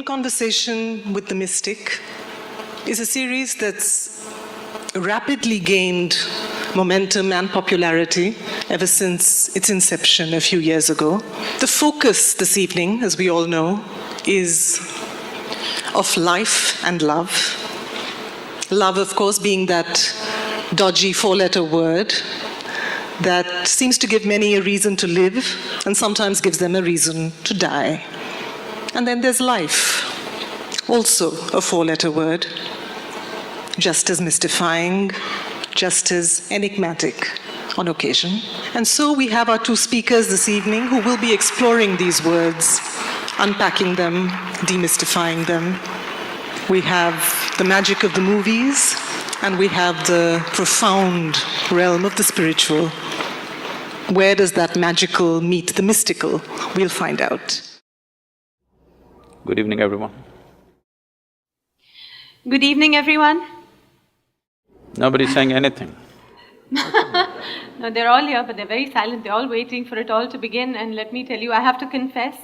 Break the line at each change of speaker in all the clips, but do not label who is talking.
In Conversation with the Mystic is a series that's rapidly gained momentum and popularity ever since its inception a few years ago. The focus this evening, as we all know, is of life and love. Love, of course, being that dodgy four-letter word that seems to give many a reason to live and sometimes gives them a reason to die. And then there's life, also a four-letter word, just as mystifying, just as enigmatic on occasion. And so we have our two speakers this evening who will be exploring these words, unpacking them, demystifying them. We have the magic of the movies, and we have the profound realm of the spiritual. Where does that magical meet the mystical? We'll find out.
Good evening, everyone.
Good evening, everyone.
Nobody's saying anything.
No, they're all here, but they're very silent. They're all waiting for it all to begin. And let me tell you, I have to confess,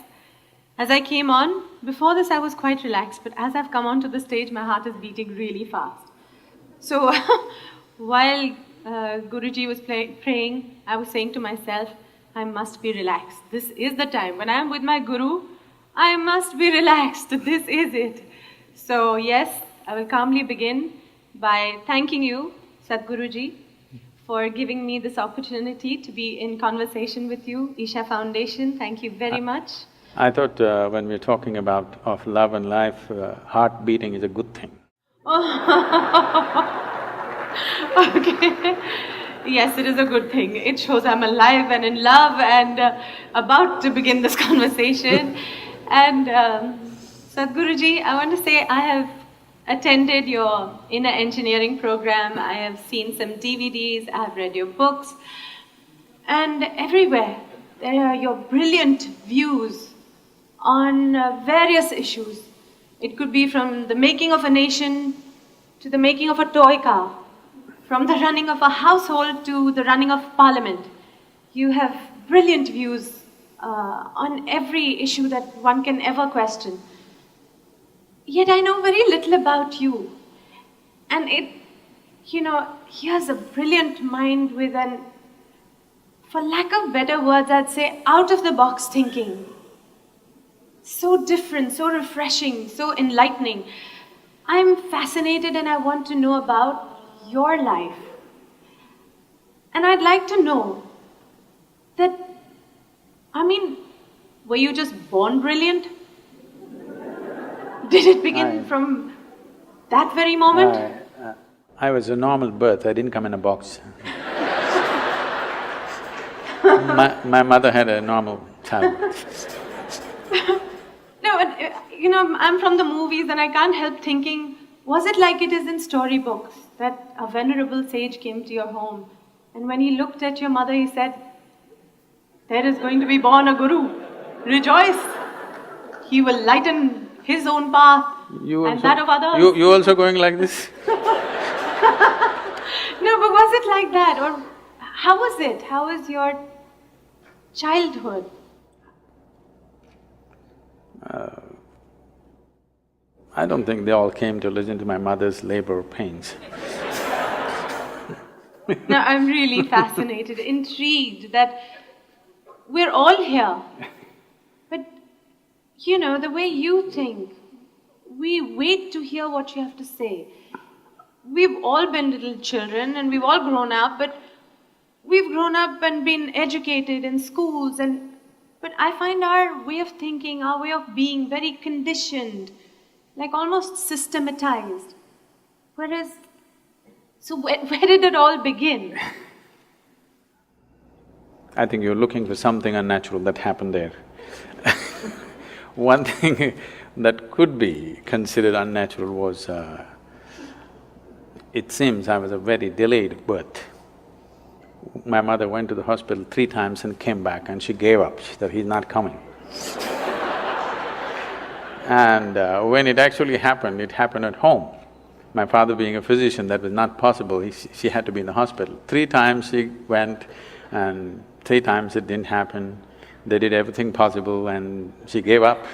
as I came on, before this I was quite relaxed, but as I've come onto the stage, my heart is beating really fast. So while Guruji was praying, I was saying to myself, I must be relaxed. This is the time. When I am with my Guru, I must be relaxed. This is it. So yes, I will calmly begin by thanking you, Sadhguruji, for giving me this opportunity to be in conversation with you. Isha Foundation, thank you very much.
I thought when we're talking about of love and life, heart beating is a good thing.
Okay. Yes, it is a good thing. It shows I'm alive and in love and about to begin this conversation. And Sadhguruji, I want to say I have attended your inner engineering program. I have seen some DVDs, I have read your books. And everywhere there are your brilliant views on various issues. It could be from the making of a nation to the making of a toy car, from the running of a household to the running of parliament. You have brilliant views on every issue that one can ever question. Yet I know very little about you. And he has a brilliant mind with an, for lack of better words, I'd say out-of-the-box thinking. So different, so refreshing, so enlightening. I'm fascinated and I want to know about your life. And I'd like to know that, were you just born brilliant? Did it begin from that very moment?
I was a normal birth, I didn't come in a box. My mother had a normal child.
No, but, I'm from the movies and I can't help thinking, was it like it is in storybooks, that a venerable sage came to your home and when he looked at your mother, he said, there is going to be born a guru. Rejoice! He will lighten his own path and that of others.
You also going like this?
No, but was it like that? Or how was it? How was your childhood?
I don't think they all came to listen to my mother's labor pains.
No, I'm really fascinated, intrigued that we're all here. But, the way you think, we wait to hear what you have to say. We've all been little children and we've all grown up, but we've grown up and been educated in schools but I find our way of thinking, our way of being very conditioned, like almost systematized. Whereas, so where did it all begin?
I think you're looking for something unnatural that happened there. One thing that could be considered unnatural was, it seems I was a very delayed birth. My mother went to the hospital 3 times and came back and she gave up, she said, he's not coming. And when it actually happened, it happened at home. My father being a physician, that was not possible, she had to be in the hospital. 3 times she went and 3 times it didn't happen. They did everything possible and she gave up.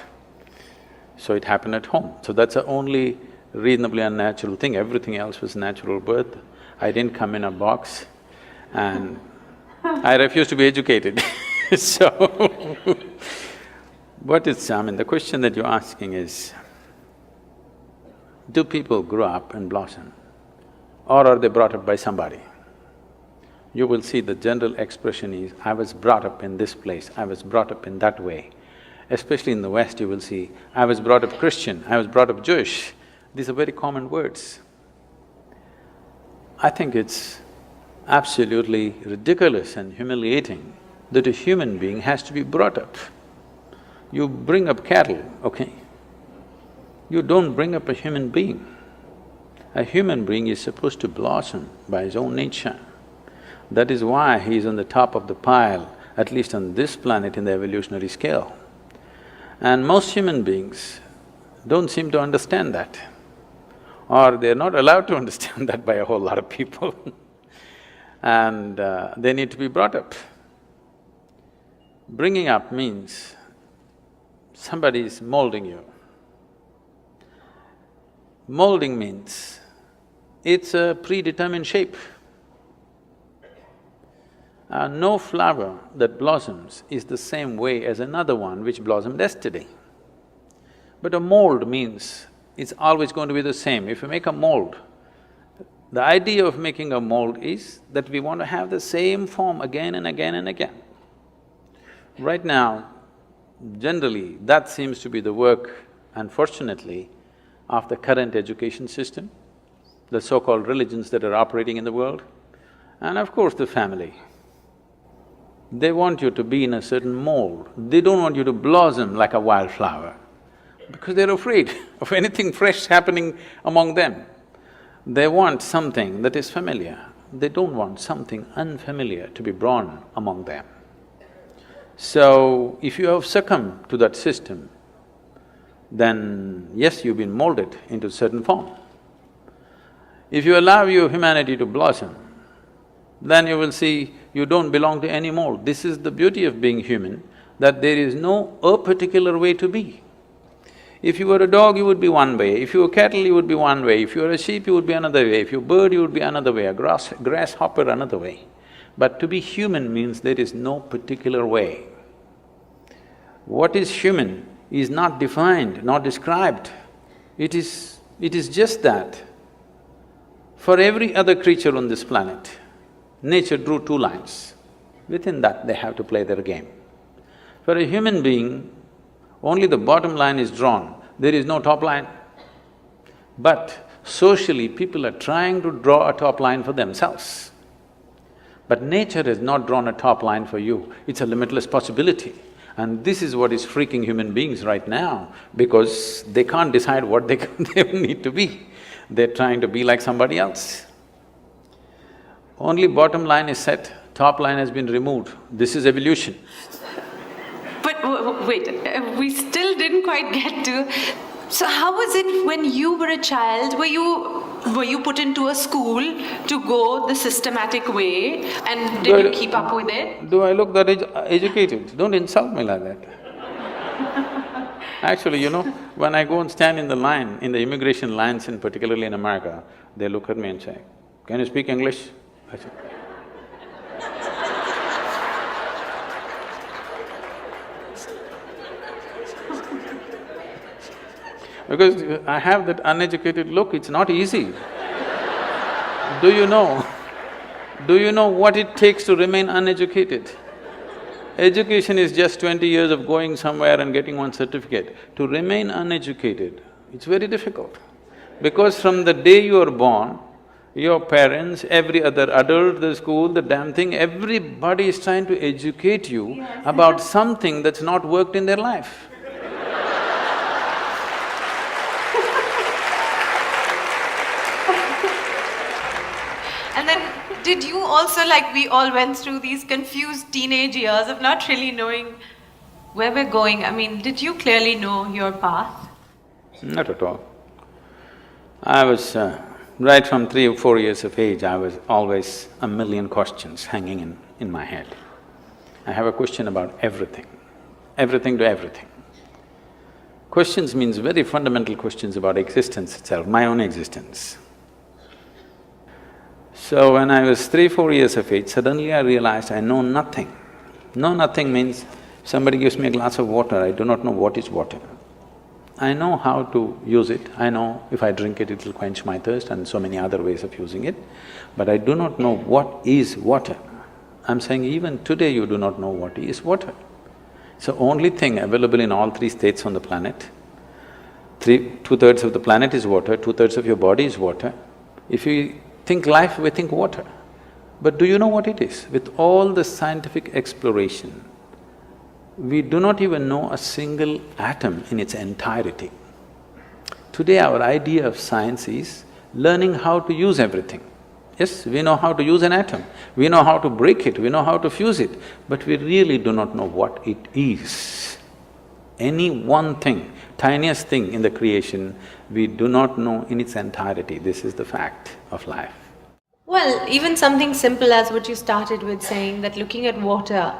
So it happened at home. So that's the only reasonably unnatural thing. Everything else was natural birth. I didn't come in a box and I refuse to be educated so the question that you're asking is, do people grow up and blossom or are they brought up by somebody? You will see the general expression is, I was brought up in this place, I was brought up in that way. Especially in the West, you will see, I was brought up Christian, I was brought up Jewish. These are very common words. I think it's absolutely ridiculous and humiliating that a human being has to be brought up. You bring up cattle, okay? You don't bring up a human being. A human being is supposed to blossom by his own nature. That is why he is on the top of the pile, at least on this planet in the evolutionary scale. And most human beings don't seem to understand that, or they're not allowed to understand that by a whole lot of people and they need to be brought up. Bringing up means somebody is molding you. Molding means it's a predetermined shape. No flower that blossoms is the same way as another one which blossomed yesterday. But a mold means it's always going to be the same. If you make a mold, the idea of making a mold is that we want to have the same form again and again and again. Right now, generally, that seems to be the work, unfortunately, of the current education system, the so-called religions that are operating in the world, and of course the family. They want you to be in a certain mold, they don't want you to blossom like a wildflower because they're afraid of anything fresh happening among them. They want something that is familiar, they don't want something unfamiliar to be born among them. So, if you have succumbed to that system, then yes, you've been molded into a certain form. If you allow your humanity to blossom, then you will see you don't belong to any mold. This is the beauty of being human, that there is no a particular way to be. If you were a dog, you would be one way, if you were cattle, you would be one way, if you were a sheep, you would be another way, if you were a bird, you would be another way, a grasshopper another way. But to be human means there is no particular way. What is human is not defined, not described. It is just that. For every other creature on this planet, nature drew two lines. Within that, they have to play their game. For a human being, only the bottom line is drawn, there is no top line. But socially, people are trying to draw a top line for themselves. But nature has not drawn a top line for you, it's a limitless possibility. And this is what is freaking human beings right now, because they can't decide what they need to be. They're trying to be like somebody else. Only bottom line is set, top line has been removed. This is evolution.
But wait, we still didn't quite get to… So how was it when you were a child? Were you put into a school to go the systematic way, and did you keep up with it?
Do I look that educated? Don't insult me like that. Actually, you know, when I go and stand in the line, in the immigration lines in particularly in America, they look at me and say, "Can you speak English?" I say, because I have that uneducated look, it's not easy. Do you know what it takes to remain uneducated? Education is just 20 years of going somewhere and getting one certificate. To remain uneducated, it's very difficult. Because from the day you are born, your parents, every other adult, the school, the damn thing, everybody is trying to educate you about something that's not worked in their life.
And then, did you also, like we all went through these confused teenage years of not really knowing where we're going? I mean, did you clearly know your path?
Not at all. I was… right from 3 or 4 years of age, I was always a million questions hanging in my head. I have a question about everything to everything. questions means very fundamental questions about existence itself, my own existence. So when I was 3-4 years of age, suddenly I realized I know nothing. Know nothing means somebody gives me a glass of water, I do not know what is water. I know how to use it, I know if I drink it, it'll quench my thirst and so many other ways of using it, but I do not know what is water. I'm saying even today you do not know what is water. So only thing available in all three states on the planet, two-thirds of the planet is water, two-thirds of your body is water. If you think life, we think water. But do you know what it is? With all the scientific exploration, we do not even know a single atom in its entirety. Today our idea of science is learning how to use everything. Yes, we know how to use an atom, we know how to break it, we know how to fuse it, but we really do not know what it is. Any one thing, tiniest thing in the creation, we do not know in its entirety. This is the fact of life.
Well, even something simple as what you started with saying, that looking at water,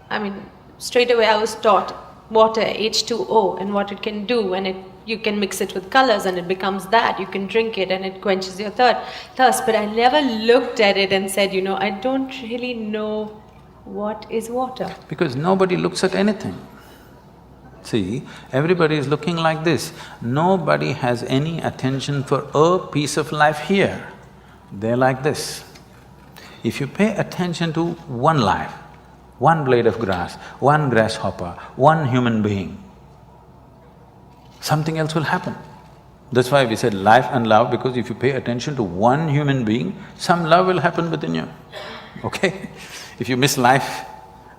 I mean, straight away I was taught water, H2O, and what it can do, and you can mix it with colors and it becomes that, you can drink it and it quenches your thirst. But I never looked at it and said, I don't really know what is water.
Because nobody looks at anything. See, everybody is looking like this. Nobody has any attention for a piece of life here. They're like this. If you pay attention to one life, one blade of grass, one grasshopper, one human being, something else will happen. That's why we said life and love, because if you pay attention to one human being, some love will happen within you, okay? If you miss life,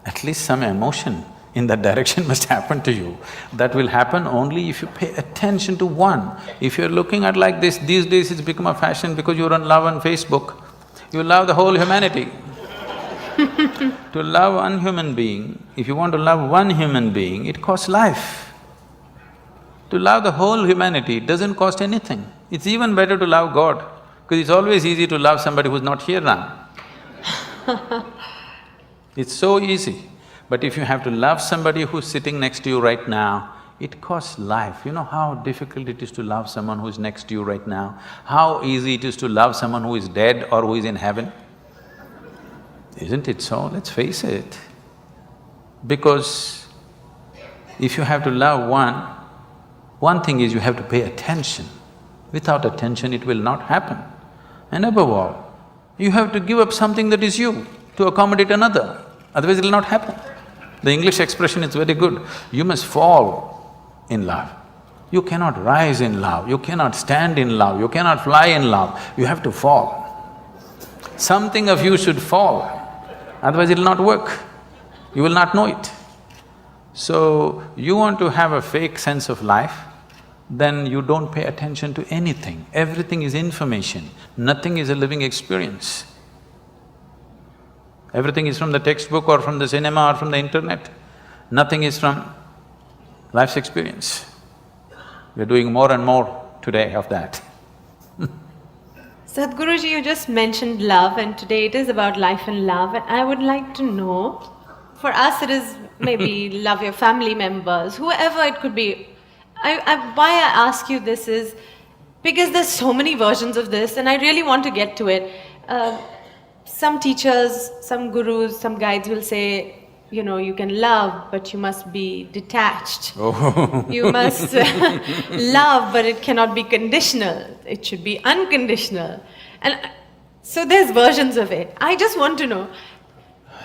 at least some emotion in that direction must happen to you. That will happen only if you pay attention to one. If you're looking at like this, these days it's become a fashion because you're on love on Facebook, you love the whole humanity. To love one human being, if you want to love one human being, it costs life. To love the whole humanity, it doesn't cost anything. It's even better to love God, because it's always easy to love somebody who's not here now. It's so easy. But if you have to love somebody who's sitting next to you right now, it costs life. You know how difficult it is to love someone who is next to you right now? How easy it is to love someone who is dead or who is in heaven? Isn't it so? Let's face it. Because if you have to love one thing is you have to pay attention. Without attention, it will not happen. And above all, you have to give up something that is you to accommodate another, otherwise it will not happen. The English expression is very good, you must fall in love. You cannot rise in love, you cannot stand in love, you cannot fly in love, you have to fall. Something of you should fall, otherwise it'll not work, you will not know it. So, you want to have a fake sense of life, then you don't pay attention to anything. Everything is information, nothing is a living experience. Everything is from the textbook or from the cinema or from the internet. Nothing is from life's experience. We're doing more and more today of that.
Sadhguruji, you just mentioned love, and today it is about life and love, and I would like to know, for us it is maybe love your family members, whoever it could be. Why I ask you this is because there's so many versions of this and I really want to get to it. Some teachers, some gurus, some guides will say, you can love, but you must be detached.
Oh.
You must love, but it cannot be conditional. It should be unconditional. And so there's versions of it. I just want to know.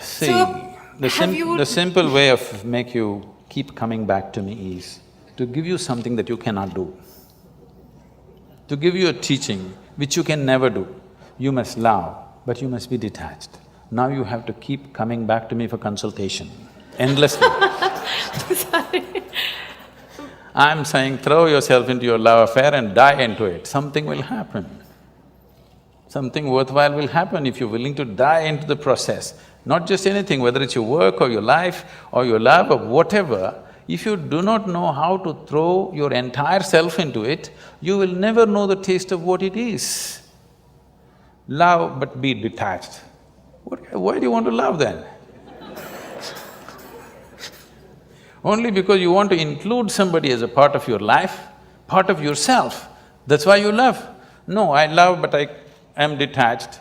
See,
So,
the simple way of make you keep coming back to me is to give you something that you cannot do. To give you a teaching which you can never do. You must love, but you must be detached. Now you have to keep coming back to me for consultation, endlessly.
Sorry.
I'm saying throw yourself into your love affair and die into it, something will happen. Something worthwhile will happen if you're willing to die into the process. Not just anything, whether it's your work or your life or your love or whatever, if you do not know how to throw your entire self into it, you will never know the taste of what it is. Love but be detached. Why do you want to love then? Only because you want to include somebody as a part of your life, part of yourself, that's why you love. No, I love but I am detached.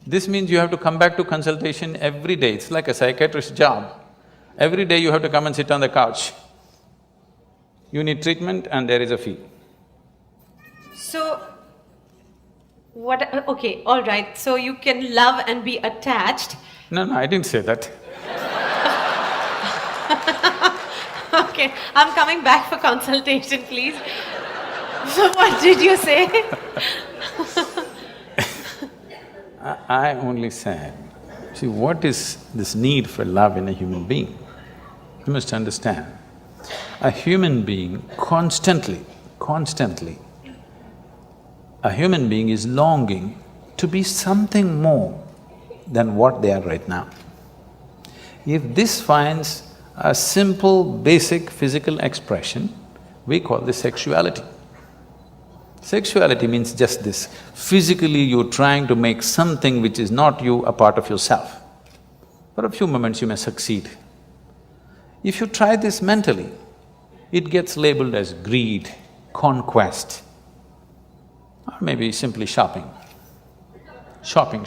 This means you have to come back to consultation every day, it's like a psychiatrist's job. Every day you have to come and sit on the couch. You need treatment and there is a fee.
So, okay, all right. So you can love and be attached.
No, I didn't say that.
Okay, I'm coming back for consultation, please. So what did you say?
I only said, see, what is this need for love in a human being? You must understand, a human being constantly, a human being is longing to be something more than what they are right now. If this finds a simple, basic physical expression, we call this sexuality. Sexuality means just this, physically you're trying to make something which is not you a part of yourself. For a few moments you may succeed. If you try this mentally, it gets labeled as greed, conquest, or maybe simply shopping. Shopping.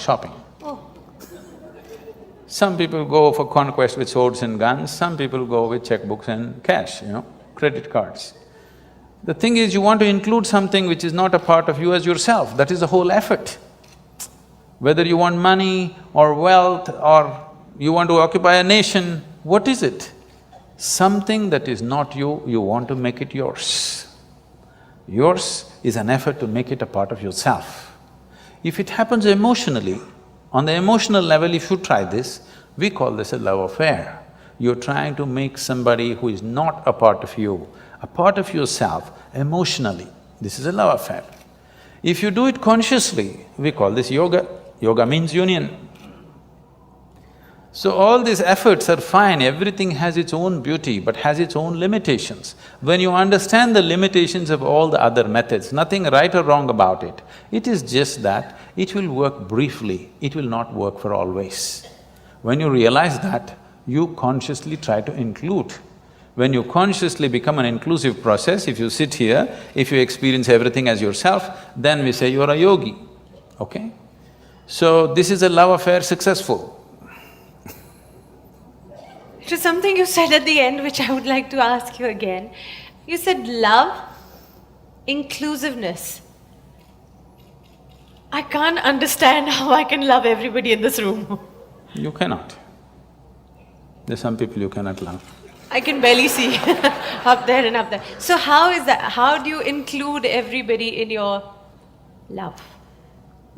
Some people go for conquest with swords and guns, some people go with checkbooks and cash, credit cards. The thing is, you want to include something which is not a part of you as yourself, that is the whole effort. Whether you want money or wealth or you want to occupy a nation, what is it? Something that is not you, you want to make it yours. Yours is an effort to make it a part of yourself. If it happens emotionally, on the emotional level, if you try this, we call this a love affair. You're trying to make somebody who is not a part of you, a part of yourself emotionally. This is a love affair. If you do it consciously, we call this yoga. Yoga means union. So all these efforts are fine, everything has its own beauty but has its own limitations. When you understand the limitations of all the other methods, nothing right or wrong about it, it is just that it will work briefly, it will not work for always. When you realize that, you consciously try to include. When you consciously become an inclusive process, if you sit here, if you experience everything as yourself, then we say you're a yogi, okay? So this is a love affair successful.
It was something you said at the end which I would like to ask you again. You said love, inclusiveness. I can't understand how I can love everybody in this room.
You cannot. There's some people you cannot love.
I can barely see up there and up there. So how is that? How do you include everybody in your love?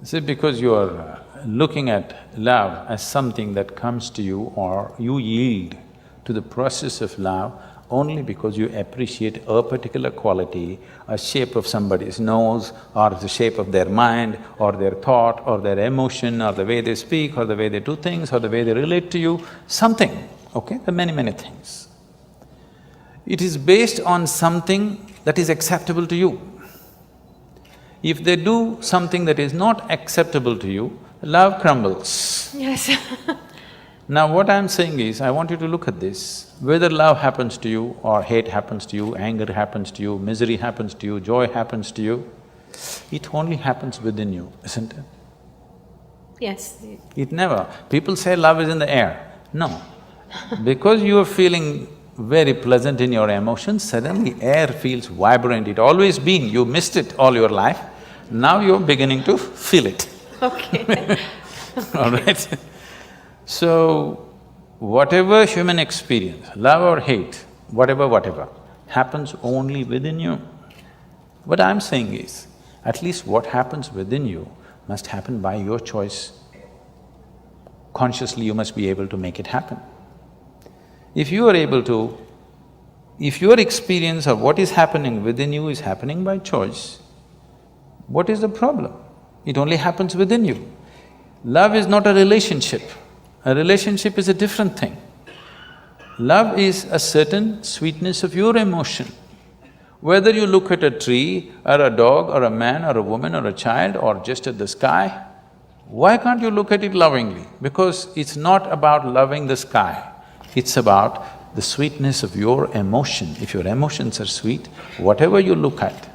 See, because you are looking at love as something that comes to you or you yield to the process of love only because you appreciate a particular quality, a shape of somebody's nose or the shape of their mind or their thought or their emotion or the way they speak or the way they do things or the way they relate to you, something, okay? There are many things. It is based on something that is acceptable to you. If they do something that is not acceptable to you, love crumbles.
Yes.
Now what I'm saying is, I want you to look at this, whether love happens to you or hate happens to you, anger happens to you, misery happens to you, joy happens to you, it only happens within you, isn't it?
Yes.
It never… People say love is in the air. No. Because you are feeling very pleasant in your emotions, suddenly air feels vibrant, it always been, you missed it all your life, now you're beginning to feel it.
Okay.
All right? So, whatever human experience, love or hate, whatever, happens only within you. What I'm saying is, at least what happens within you must happen by your choice. Consciously you must be able to make it happen. If you are able to… if your experience of what is happening within you is happening by choice, what is the problem? It only happens within you. Love is not a relationship. A relationship is a different thing. Love is a certain sweetness of your emotion. Whether you look at a tree or a dog or a man or a woman or a child or just at the sky, why can't you look at it lovingly? Because it's not about loving the sky, it's about the sweetness of your emotion. If your emotions are sweet, whatever you look at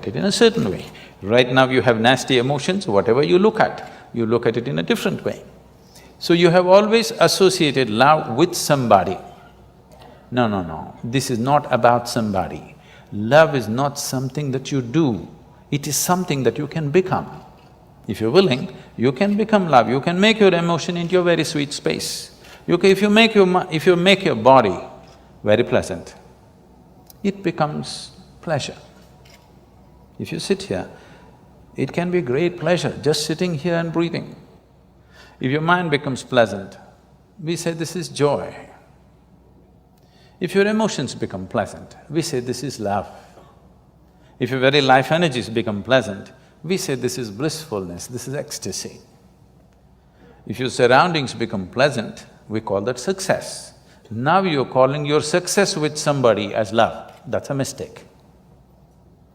it in a certain way. Right now you have nasty emotions, whatever you look at it in a different way. So you have always associated love with somebody. No, no, no, this is not about somebody. Love is not something that you do, it is something that you can become. If you're willing, you can become love, you can make your emotion into a very sweet space. If you make your body very pleasant, it becomes pleasure. If you sit here, it can be great pleasure just sitting here and breathing. If your mind becomes pleasant, we say this is joy. If your emotions become pleasant, we say this is love. If your very life energies become pleasant, we say this is blissfulness, this is ecstasy. If your surroundings become pleasant, we call that success. Now you're calling your success with somebody as love, that's a mistake.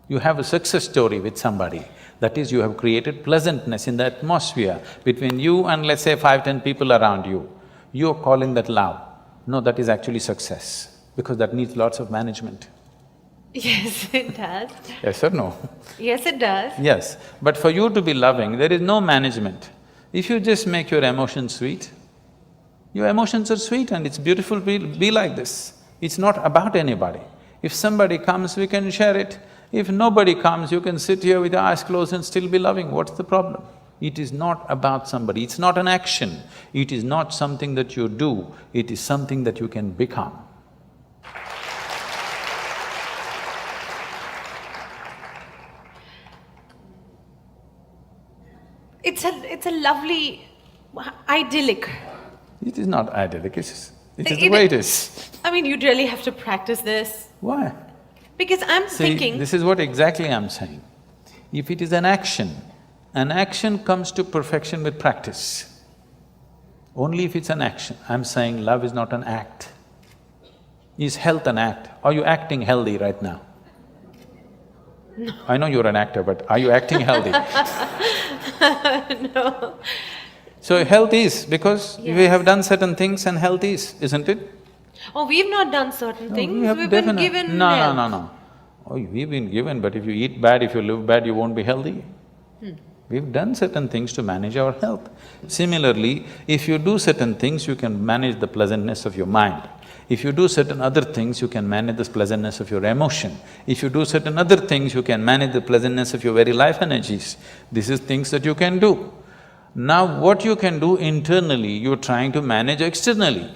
You have a success story with somebody, that is, you have created pleasantness in the atmosphere between you and let's say 5–10 people around you. You're calling that love. No, that is actually success, because that needs lots of management.
Yes, it does.
Yes or no?
Yes, it does.
Yes, but for you to be loving, there is no management. If you just make your emotions sweet, your emotions are sweet and it's beautiful, be like this. It's not about anybody. If somebody comes, we can share it. If nobody comes, you can sit here with your eyes closed and still be loving. What's the problem? It is not about somebody, it's not an action. It is not something that you do, it is something that you can become.
It's a lovely, idyllic.
It is not idyllic, it is the way it is.
I mean, you'd really have to practice this.
Why?
Because I'm
See,
thinking…
this is what exactly I'm saying. If it is an action comes to perfection with practice. Only if it's an action. I'm saying love is not an act. Is health an act? Are you acting healthy right now?
No.
I know you're an actor, but are you acting healthy?
No.
So health is, because
Yes.
we have done certain things and health is, isn't it?
Oh, we've not done certain things,
We have
we've been
definite-
given
No,
health.
no, no, no. Oh, we've been given, but if you eat bad, if you live bad, you won't be healthy. We've done certain things to manage our health. Similarly, if you do certain things, you can manage the pleasantness of your mind. If you do certain other things, you can manage the pleasantness of your emotion. If you do certain other things, you can manage the pleasantness of your very life energies. This is things that you can do. Now, what you can do internally, you're trying to manage externally.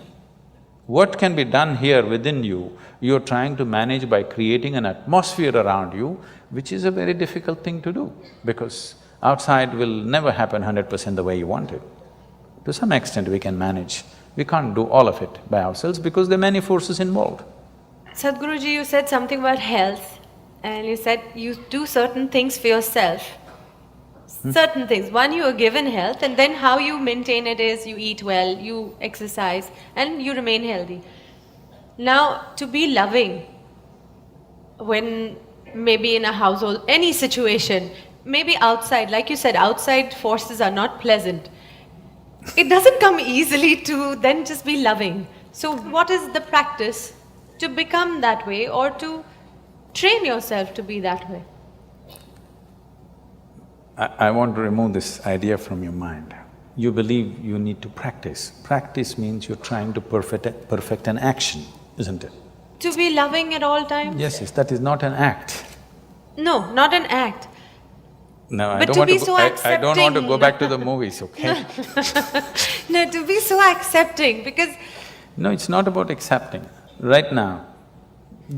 What can be done here within you, you're trying to manage by creating an atmosphere around you, which is a very difficult thing to do, because outside will never happen 100% the way you want it. To some extent we can manage. We can't do all of it by ourselves because there are many forces involved.
Sadhguruji, you said something about health, and you said you do certain things for yourself. Certain things. One, you are given health, and then how you maintain it is you eat well, you exercise, and you remain healthy. Now, to be loving, when maybe in a household, any situation, maybe outside, like you said, outside forces are not pleasant. It doesn't come easily to then just be loving. So what is the practice to become that way, or to train yourself to be that way?
I want to remove this idea from your mind. You believe you need to practice. Practice means you're trying to perfect an action, isn't it?
To be loving at all times?
Yes, that is not an act.
No, not an act.
No, I
But
don't
to
want
be
to
so
I don't want to
accepting.
go back to the movies, okay?
No, to be so accepting, because…
No, it's not about accepting. Right now,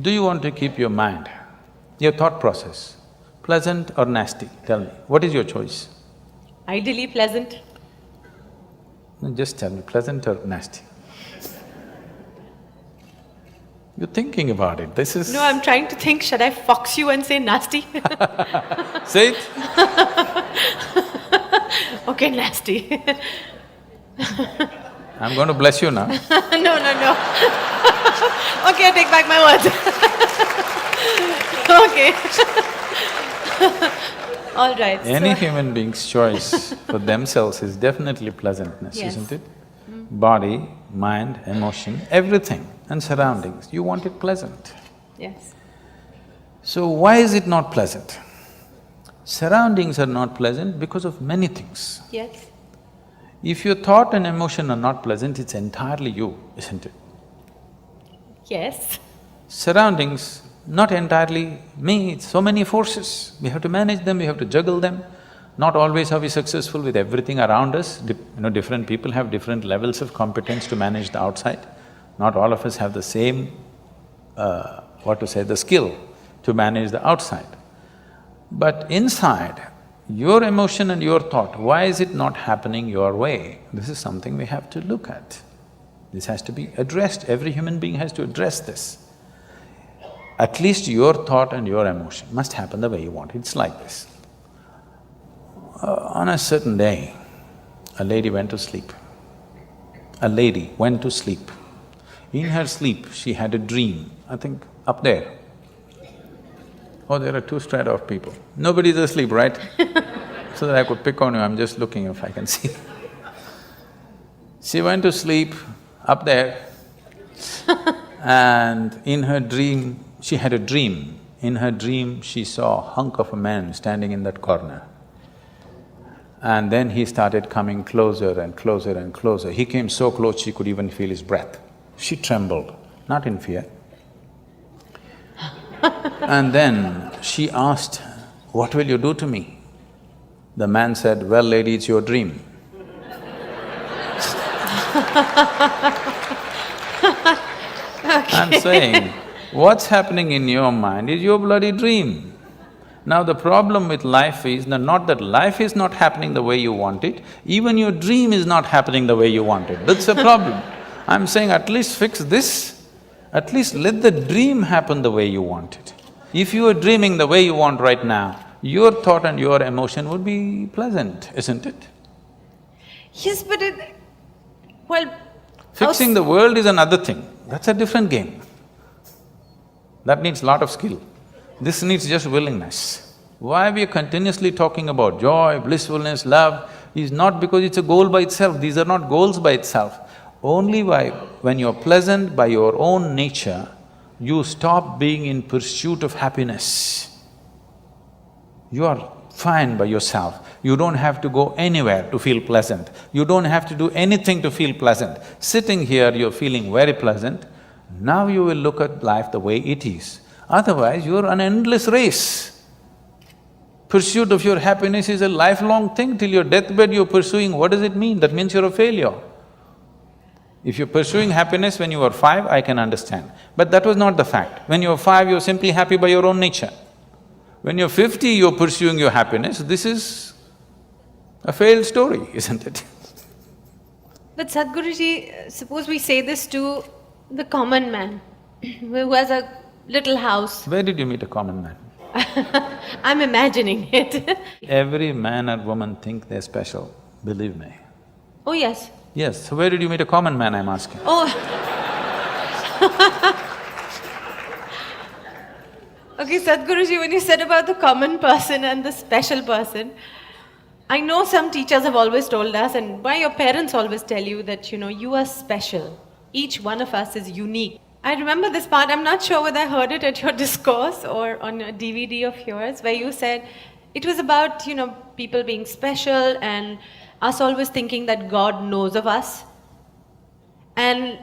do you want to keep your mind, your thought process, pleasant or nasty? Tell me, what is your choice?
Ideally pleasant.
No, just tell me, pleasant or nasty? You're thinking about it, this is…
No, I'm trying to think, should I fox you and say nasty?
Say it.
Okay, nasty.
I'm going to bless you now.
No. Okay, I take back my words. Okay. All right.
Any
so,
human being's choice for themselves is definitely pleasantness,
Yes.
isn't it? Body, mind, emotion, everything. and surroundings, you want it pleasant.
Yes.
So why is it not pleasant? Surroundings are not pleasant because of many things.
Yes.
If your thought and emotion are not pleasant, it's entirely you, isn't it?
Yes.
Surroundings, not entirely me, it's so many forces. We have to manage them, we have to juggle them. Not always are we successful with everything around us. Different people have different levels of competence to manage the outside. Not all of us have the same, the skill to manage the outside. But inside, your emotion and your thought, why is it not happening your way? This is something we have to look at. This has to be addressed, every human being has to address this. At least your thought and your emotion must happen the way you want. It's like this. On a certain day, a lady went to sleep. A lady went to sleep. In her sleep, she had a dream, I think up there. Oh, there are two strata of people. Nobody's asleep, right? So that I could pick on you, I'm just looking if I can see. She went to sleep up there and in her dream, she had a dream. In her dream, she saw a hunk of a man standing in that corner. And then he started coming closer and closer and closer. He came so close she could even feel his breath. She trembled, not in fear. And then she asked, "What will you do to me?" The man said, "Well, lady, it's your dream." I'm saying, what's happening in your mind is your bloody dream. Now the problem with life is not that life is not happening the way you want it, even your dream is not happening the way you want it. That's a problem. I'm saying at least fix this, at least let the dream happen the way you want it. If you are dreaming the way you want right now, your thought and your emotion would be pleasant, isn't it?
Yes, but
Fixing the world is another thing, that's a different game. That needs lot of skill. This needs just willingness. Why we are continuously talking about joy, blissfulness, love is not because it's a goal by itself, these are not goals by itself. Only when you're pleasant by your own nature, you stop being in pursuit of happiness. You are fine by yourself, you don't have to go anywhere to feel pleasant, you don't have to do anything to feel pleasant. Sitting here, you're feeling very pleasant, now you will look at life the way it is. Otherwise, you're an endless race. Pursuit of your happiness is a lifelong thing, till your deathbed you're pursuing, what does it mean? That means you're a failure. If you're pursuing happiness when you were 5, I can understand. But that was not the fact. When you were 5, you're simply happy by your own nature. When you're 50, you're pursuing your happiness, this is a failed story, isn't it?
But Sadhguruji, suppose we say this to the common man who has a little house.
Where did you meet a common man?
I'm imagining it.
Every man or woman think they're special, believe me.
Oh yes.
Yes, so where did you meet a common man, I'm asking?
Oh. Okay, Sadhguruji, when you said about the common person and the special person, I know some teachers have always told us, and why your parents always tell you that, you are special. Each one of us is unique. I remember this part, I'm not sure whether I heard it at your discourse or on a DVD of yours, where you said it was about, people being special and us always thinking that God knows of us. And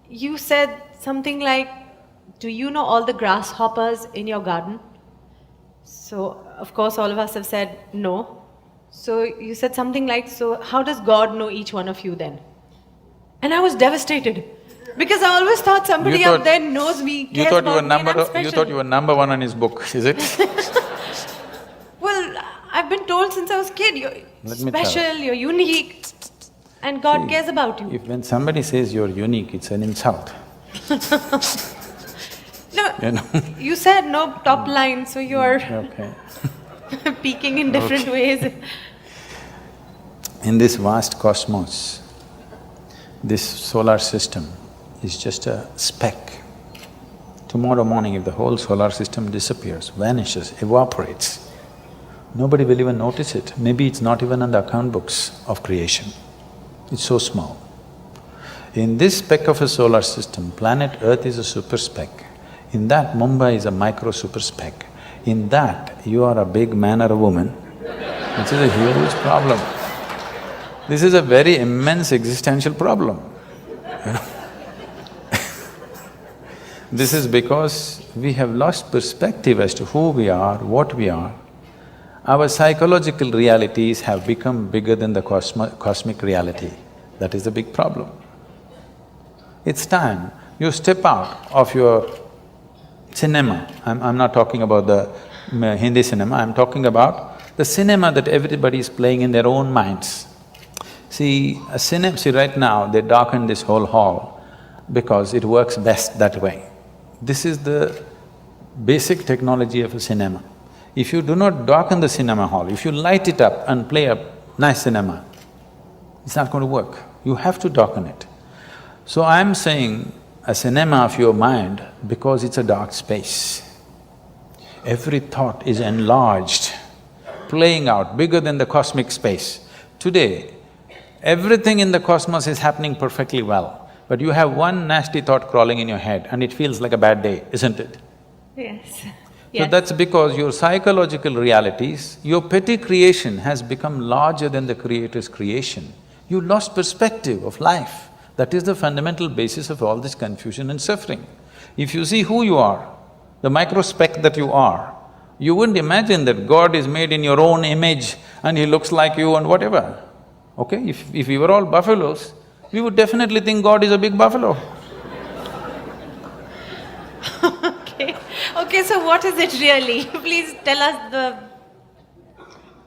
you said something like, do you know all the grasshoppers in your garden? So, of course, all of us have said no. So you said something like, so how does God know each one of you then? And I was devastated. Because I always thought somebody out there knows me, cares about me, and I'm special.
You thought you were number 1 on his book, is it?
Well, I've been told since I was a kid, you're special, you're unique, and God cares about you.
When somebody says you're unique, it's an insult.
No, you said no top line, so you're peaking in different ways.
In this vast cosmos, this solar system is just a speck. Tomorrow morning, if the whole solar system disappears, vanishes, evaporates, nobody will even notice it. Maybe it's not even on the account books of creation. It's so small. In this speck of a solar system, planet Earth is a super speck. In that, Mumbai is a micro super speck. In that, you are a big man or a woman, which is a huge problem. This is a very immense existential problem. This is because we have lost perspective as to who we are, what we are. Our psychological realities have become bigger than the cosmic reality. That is the big problem. It's time you step out of your cinema. I'm not talking about the Hindi cinema, I'm talking about the cinema that everybody is playing in their own minds. See, right now they darken this whole hall because it works best that way. This is the basic technology of a cinema. If you do not darken the cinema hall, if you light it up and play a nice cinema, it's not going to work. You have to darken it. So I'm saying a cinema of your mind because it's a dark space. Every thought is enlarged, playing out bigger than the cosmic space. Today, everything in the cosmos is happening perfectly well, but you have one nasty thought crawling in your head and it feels like a bad day, isn't it?
Yes.
So that's because your psychological realities, your petty creation has become larger than the Creator's creation. You lost perspective of life. That is the fundamental basis of all this confusion and suffering. If you see who you are, the microspeck that you are, you wouldn't imagine that God is made in your own image and He looks like you and whatever. Okay? If we were all buffaloes, we would definitely think God is a big buffalo.
Okay, so what is it really? Please tell us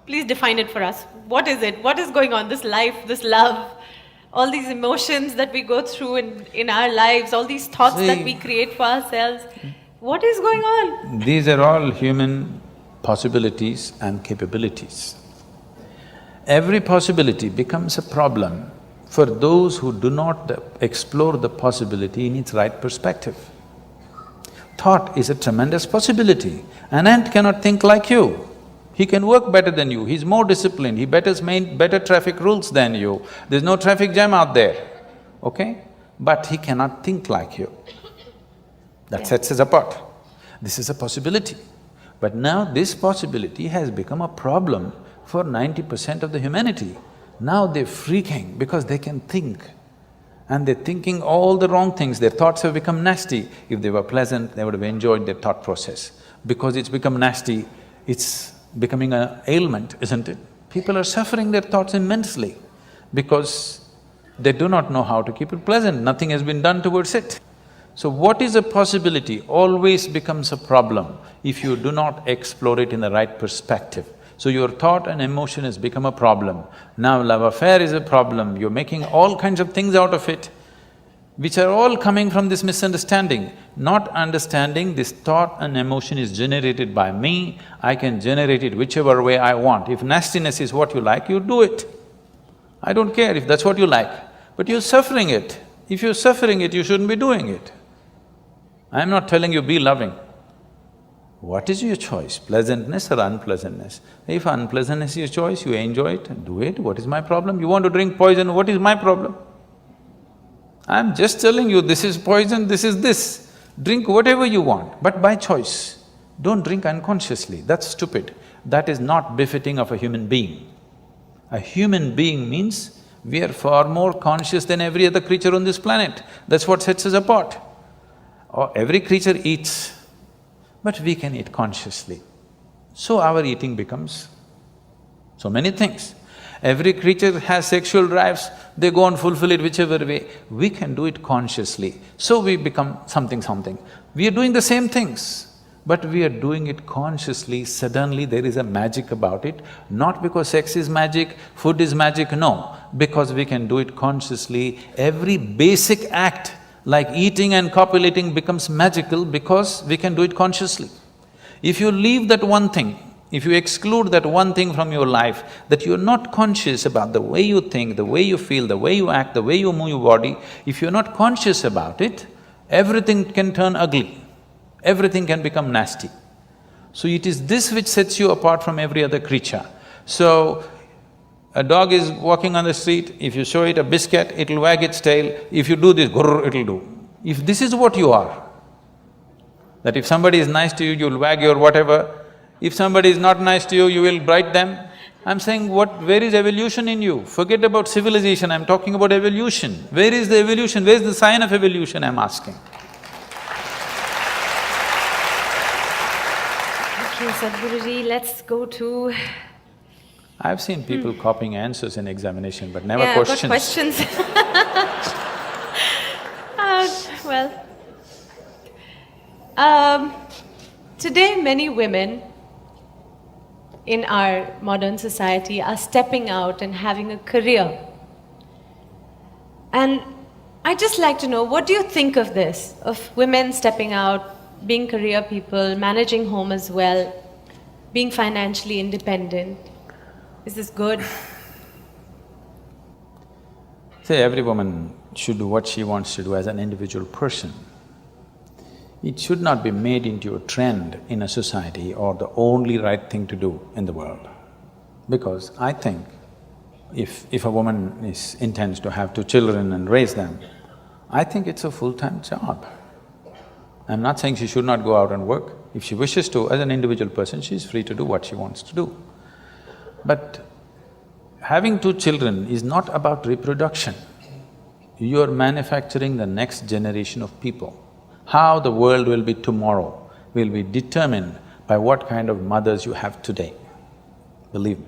please define it for us. What is it? What is going on? This life, this love, all these emotions that we go through in our lives, all these thoughts that we create for ourselves. What is going on?
These are all human possibilities and capabilities. Every possibility becomes a problem for those who do not explore the possibility in its right perspective. Thought is a tremendous possibility. An ant cannot think like you. He can work better than you, he's more disciplined, he better traffic rules than you. There's no traffic jam out there, okay? But he cannot think like you. That sets us apart. This is a possibility. But now this possibility has become a problem for 90% of the humanity. Now they're freaking because they can think. And they're thinking all the wrong things, their thoughts have become nasty. If they were pleasant, they would have enjoyed their thought process. Because it's become nasty, it's becoming an ailment, isn't it? People are suffering their thoughts immensely because they do not know how to keep it pleasant, nothing has been done towards it. So what is a possibility always becomes a problem if you do not explore it in the right perspective. So your thought and emotion has become a problem. Now love affair is a problem, you're making all kinds of things out of it, which are all coming from this misunderstanding. Not understanding this thought and emotion is generated by me, I can generate it whichever way I want. If nastiness is what you like, you do it. I don't care if that's what you like, but you're suffering it. If you're suffering it, you shouldn't be doing it. I'm not telling you be loving. What is your choice, pleasantness or unpleasantness? If unpleasantness is your choice, you enjoy it, do it, what is my problem? You want to drink poison, what is my problem? I'm just telling you, this is poison, this is this. Drink whatever you want, but by choice. Don't drink unconsciously, that's stupid. That is not befitting of a human being. A human being means we are far more conscious than every other creature on this planet. That's what sets us apart. Every creature eats, but we can eat consciously. So our eating becomes so many things. Every creature has sexual drives, they go and fulfill it whichever way. We can do it consciously, so we become something. We are doing the same things, but we are doing it consciously. Suddenly there is a magic about it, not because sex is magic, food is magic, no. Because we can do it consciously, every basic act like eating and copulating becomes magical because we can do it consciously. If you leave that one thing, if you exclude that one thing from your life, that you're not conscious about the way you think, the way you feel, the way you act, the way you move your body, if you're not conscious about it, everything can turn ugly, everything can become nasty. So it is this which sets you apart from every other creature. So, A dog is walking on the street, if you show it a biscuit, it'll wag its tail. If you do this, grrr, it'll do. If this is what you are, that if somebody is nice to you, you'll wag your whatever, if somebody is not nice to you, you will bite them. I'm saying where is evolution in you? Forget about civilization, I'm talking about evolution. Where is the evolution? Where is the sign of evolution, I'm asking?
Okay, Sadhguruji, let's go to…
I've seen people copying answers in examination, but never
yeah,
questions.
I've got questions. Well, today many women in our modern society are stepping out and having a career. And I'd just like to know, what do you think of this? Of women stepping out, being career people, managing home as well, being financially independent? Is this good?
Say, every woman should do what she wants to do as an individual person. It should not be made into a trend in a society or the only right thing to do in the world. Because I think if a woman intends to have 2 children and raise them, I think it's a full-time job. I'm not saying she should not go out and work. If she wishes to, as an individual person, she's free to do what she wants to do. But having 2 children is not about reproduction. You're manufacturing the next generation of people. How the world will be tomorrow will be determined by what kind of mothers you have today, believe me.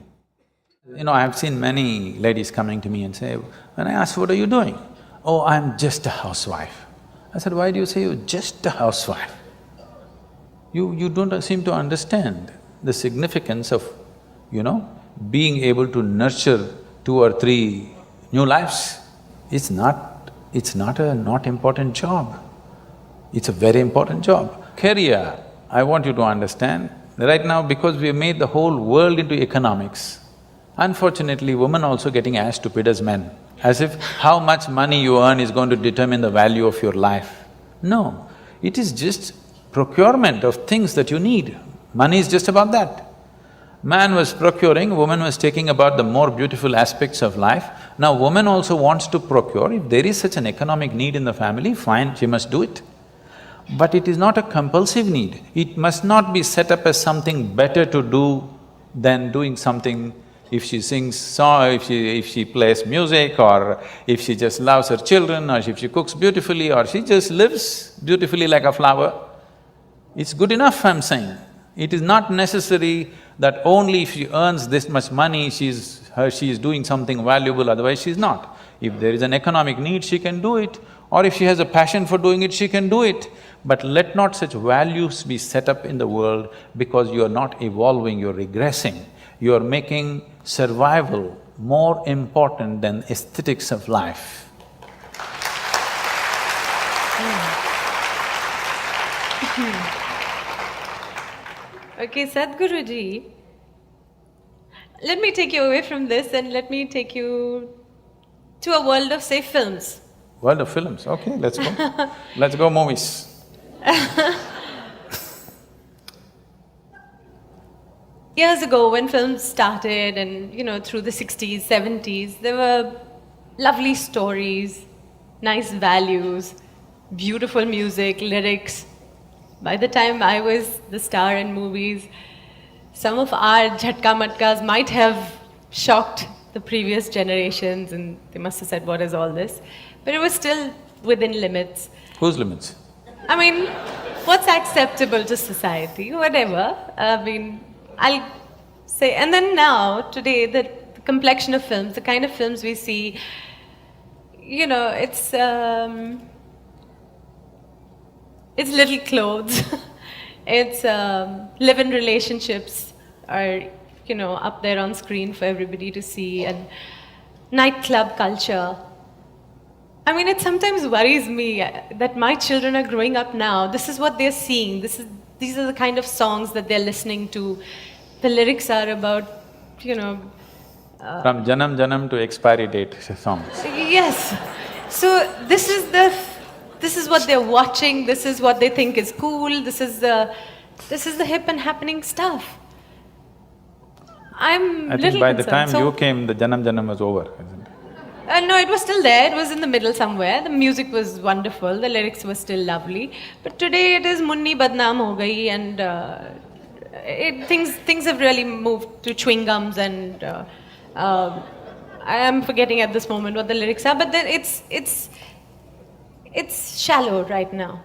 You know, I've seen many ladies coming to me and say, when I ask, what are you doing? Oh, I'm just a housewife. I said, why do you say you're just a housewife? You don't seem to understand the significance of, being able to nurture 2 or 3 new lives. It's not a not important job. It's a very important job. Career, I want you to understand, right now because we have made the whole world into economics, unfortunately women also getting as stupid as men, as if how much money you earn is going to determine the value of your life. No, it is just procurement of things that you need. Money is just about that. Man was procuring, woman was taking about the more beautiful aspects of life. Now woman also wants to procure. If there is such an economic need in the family, fine, she must do it. But it is not a compulsive need. It must not be set up as something better to do than doing something. If she sings song, if she plays music, or if she just loves her children, or if she cooks beautifully, or she just lives beautifully like a flower, it's good enough, I'm saying. It is not necessary that only if she earns this much money, she is doing something valuable, otherwise she's not. If there is an economic need, she can do it, or if she has a passion for doing it, she can do it. But let not such values be set up in the world because you are not evolving, you're regressing. You are making survival more important than aesthetics of life.
Okay, Sadhguruji, let me take you away from this and let me take you to a world of, say, films.
World of films, okay, let's go. Let's go movies.
Years ago, when films started and, through the 60s, 70s, there were lovely stories, nice values, beautiful music, lyrics. By the time I was the star in movies, some of our jhatka matkas might have shocked the previous generations and they must have said, what is all this? But it was still within limits.
Whose limits?
I mean, what's acceptable to society, whatever. I'll say, and then now, today, the complexion of films, the kind of films we see, it's little clothes, it's live-in relationships are, up there on screen for everybody to see, and nightclub culture. I mean, it sometimes worries me that my children are growing up now, this is what they're seeing, these are the kind of songs that they're listening to. The lyrics are about,
from Janam Janam to expiry date songs.
Yes. So this is what they're watching, this is what they think is cool, this is the hip and happening stuff. I'm
I think
little
by the
concerned.
time you came, the Janam Janam was over, isn't it?
No, it was still there. It was in the middle somewhere. The music was wonderful. The lyrics were still lovely. But today it is Munni Badnaam Ho Gayi, and things have really moved to chewing gums, and I am forgetting at this moment what the lyrics are. But then it's shallow right now.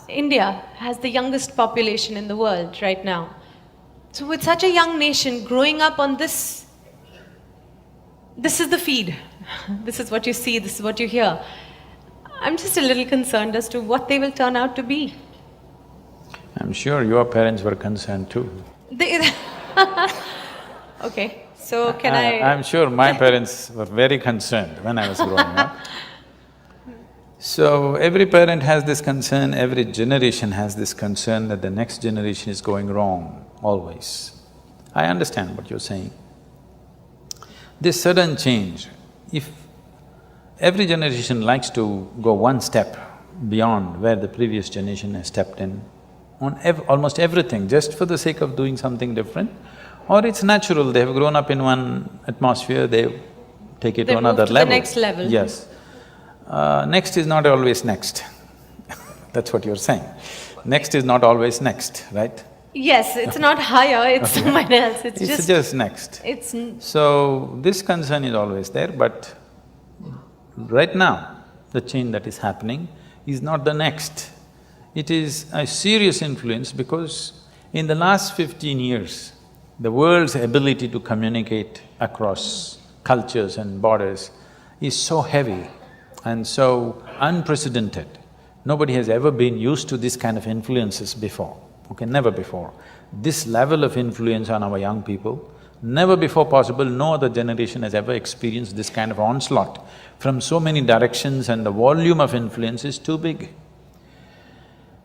India has the youngest population in the world right now. So with such a young nation growing up on this is the feed. This is what you see, this is what you hear. I'm just a little concerned as to what they will turn out to be.
I'm sure your parents were concerned too.
Okay, so can
I'm sure my parents were very concerned when I was growing up. So every parent has this concern, every generation has this concern that the next generation is going wrong, always. I understand what you're saying. This sudden change, if every generation likes to go one step beyond where the previous generation has stepped in, on almost everything, just for the sake of doing something different, or it's natural, they have grown up in one atmosphere, they take it to another level.
The next level.
Yes. Next is not always next. That's what you're saying. Next is not always next, right?
Yes, it's not higher, it's someone else,
It's just next. So, this concern is always there, but right now, the change that is happening is not the next. It is a serious influence because in the last 15 years, the world's ability to communicate across cultures and borders is so heavy and so unprecedented. Nobody has ever been used to this kind of influences before, okay, never before. This level of influence on our young people, never before possible, no other generation has ever experienced this kind of onslaught from so many directions, and the volume of influence is too big.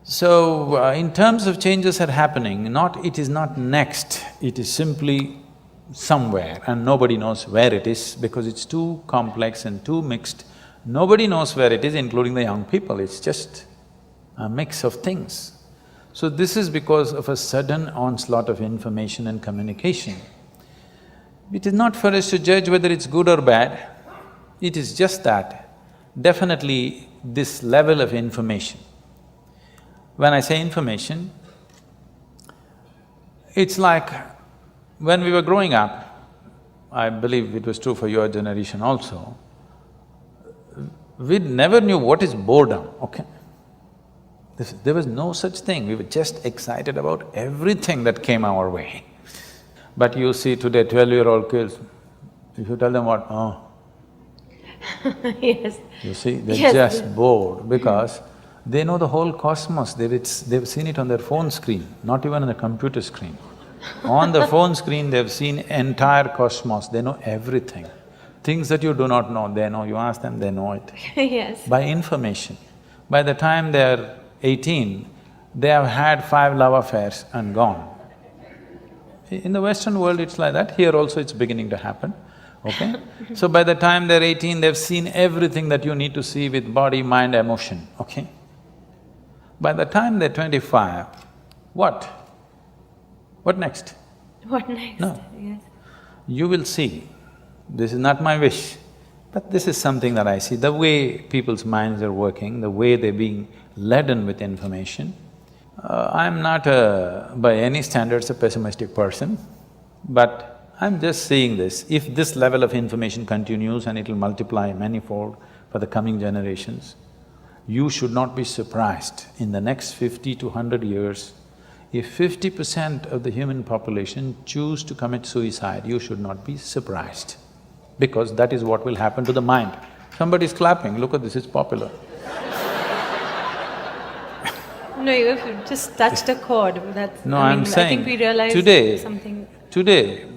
So, in terms of changes that are happening, it is not next, it is simply somewhere and nobody knows where it is because it's too complex and too mixed. Nobody knows where it is, including the young people, it's just a mix of things. So this is because of a sudden onslaught of information and communication. It is not for us to judge whether it's good or bad, it is just that definitely this level of information. When I say information, it's like when we were growing up, I believe it was true for your generation also, we never knew what is boredom, okay? There was no such thing, we were just excited about everything that came our way. But you see today 12-year-old kids, if you tell them what, oh.
Yes.
You see, they're just bored because they know the whole cosmos, they've seen it on their phone screen, not even on the computer screen. On the phone screen, they've seen entire cosmos, they know everything. Things that you do not know, they know, you ask them, they know it.
Yes.
By information. By the time they're 18, they have had 5 love affairs and gone. In the Western world, it's like that, here also it's beginning to happen, okay? So by the time they're 18, they've seen everything that you need to see with body, mind, emotion, okay? By the time they're 25, what? What next?
What next?
No.
Yes.
You will see, this is not my wish, but this is something that I see, the way people's minds are working, the way they're being laden with information. I'm not by any standards a pessimistic person, but I'm just seeing this. If this level of information continues and it'll multiply manifold for the coming generations, you should not be surprised in the next 50 to 100 years, if 50% of the human population choose to commit suicide, you should not be surprised, because that is what will happen to the mind. Somebody's clapping, look at this, it's popular.
No, you have just touched a chord, that's…
No, I'm saying,
I think we realize something…
Today,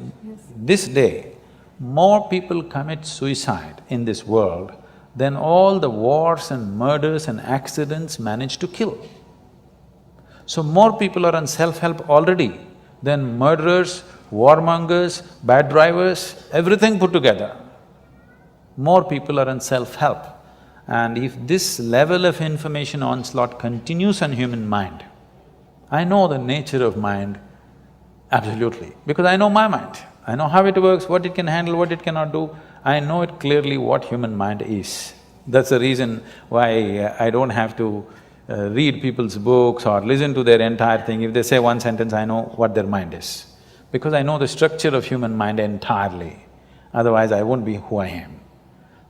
this day, more people commit suicide in this world than all the wars and murders and accidents manage to kill. So more people are on self-help already than murderers, warmongers, bad drivers, everything put together. More people are on self-help. And if this level of information onslaught continues on human mind, I know the nature of mind absolutely, because I know my mind. I know how it works, what it can handle, what it cannot do. I know it clearly what human mind is. That's the reason why I don't have to read people's books or listen to their entire thing. If they say one sentence, I know what their mind is. Because I know the structure of human mind entirely, otherwise I won't be who I am.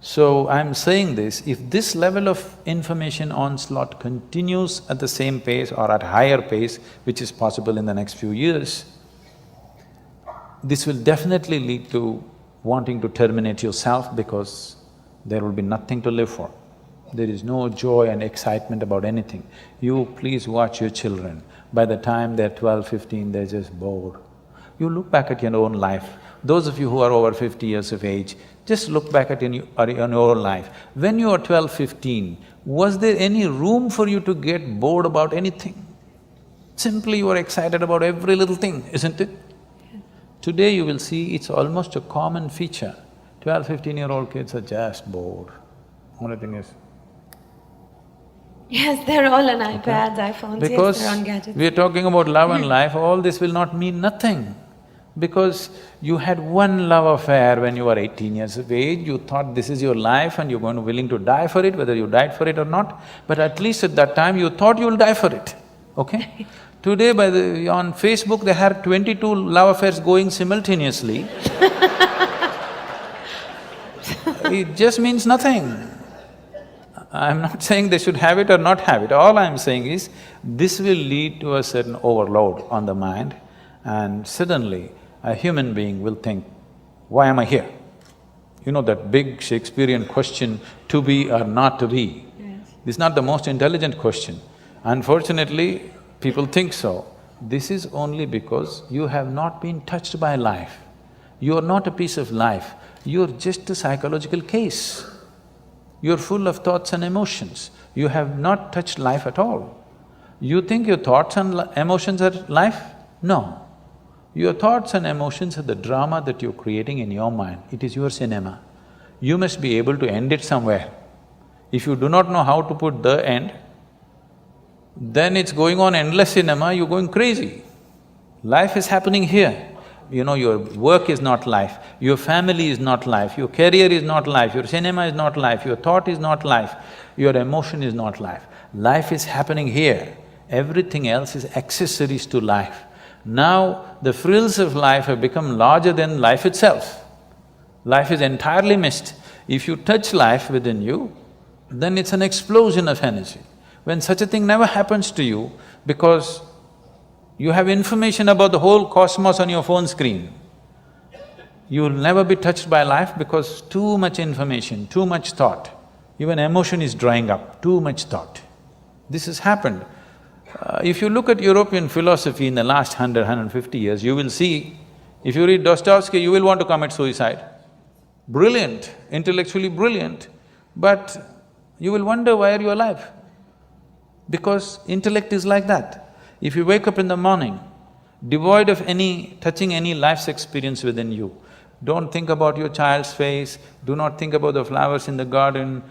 So I'm saying this, if this level of information onslaught continues at the same pace or at higher pace, which is possible in the next few years, this will definitely lead to wanting to terminate yourself because there will be nothing to live for. There is no joy and excitement about anything. You please watch your children. By the time they're 12, 15, they're just bored. You look back at your own life. Those of you who are over 50 years of age, just look back at your own life. When you were 12, 15, was there any room for you to get bored about anything? Simply you were excited about every little thing, isn't it? Today you will see it's almost a common feature. 12, 15-year-old kids are just bored. Only thing is…
Yes, they're all on iPads, iPhones, yes, they're on gadgets.
Because we are talking about love and life, all this will not mean nothing. Because you had one love affair when you were 18 years of age, you thought this is your life and you're willing to die for it, whether you died for it or not, but at least at that time you thought you'll die for it, okay? Today on Facebook they have 22 love affairs going simultaneously. It just means nothing. I'm not saying they should have it or not have it, all I'm saying is, this will lead to a certain overload on the mind and suddenly a human being will think, why am I here? You know that big Shakespearean question, to be or not to be?
Yes.
This is not the most intelligent question. Unfortunately, people think so. This is only because you have not been touched by life. You are not a piece of life, you're just a psychological case. You're full of thoughts and emotions. You have not touched life at all. You think your thoughts and emotions are life? No. Your thoughts and emotions are the drama that you're creating in your mind. It is your cinema. You must be able to end it somewhere. If you do not know how to put the end, then it's going on endless cinema, you're going crazy. Life is happening here. You know, your work is not life, your family is not life, your career is not life, your cinema is not life, your thought is not life, your emotion is not life. Life is happening here, everything else is accessories to life. Now, the frills of life have become larger than life itself. Life is entirely missed. If you touch life within you, then it's an explosion of energy. When such a thing never happens to you, because you have information about the whole cosmos on your phone screen, you will never be touched by life because too much information, too much thought, even emotion is drying up, too much thought. This has happened. If you look at European philosophy in the last 150 years, you will see, if you read Dostoevsky, you will want to commit suicide. Brilliant, intellectually brilliant, but you will wonder why are you alive? Because intellect is like that. If you wake up in the morning, devoid of touching any life's experience within you, don't think about your child's face, do not think about the flowers in the garden,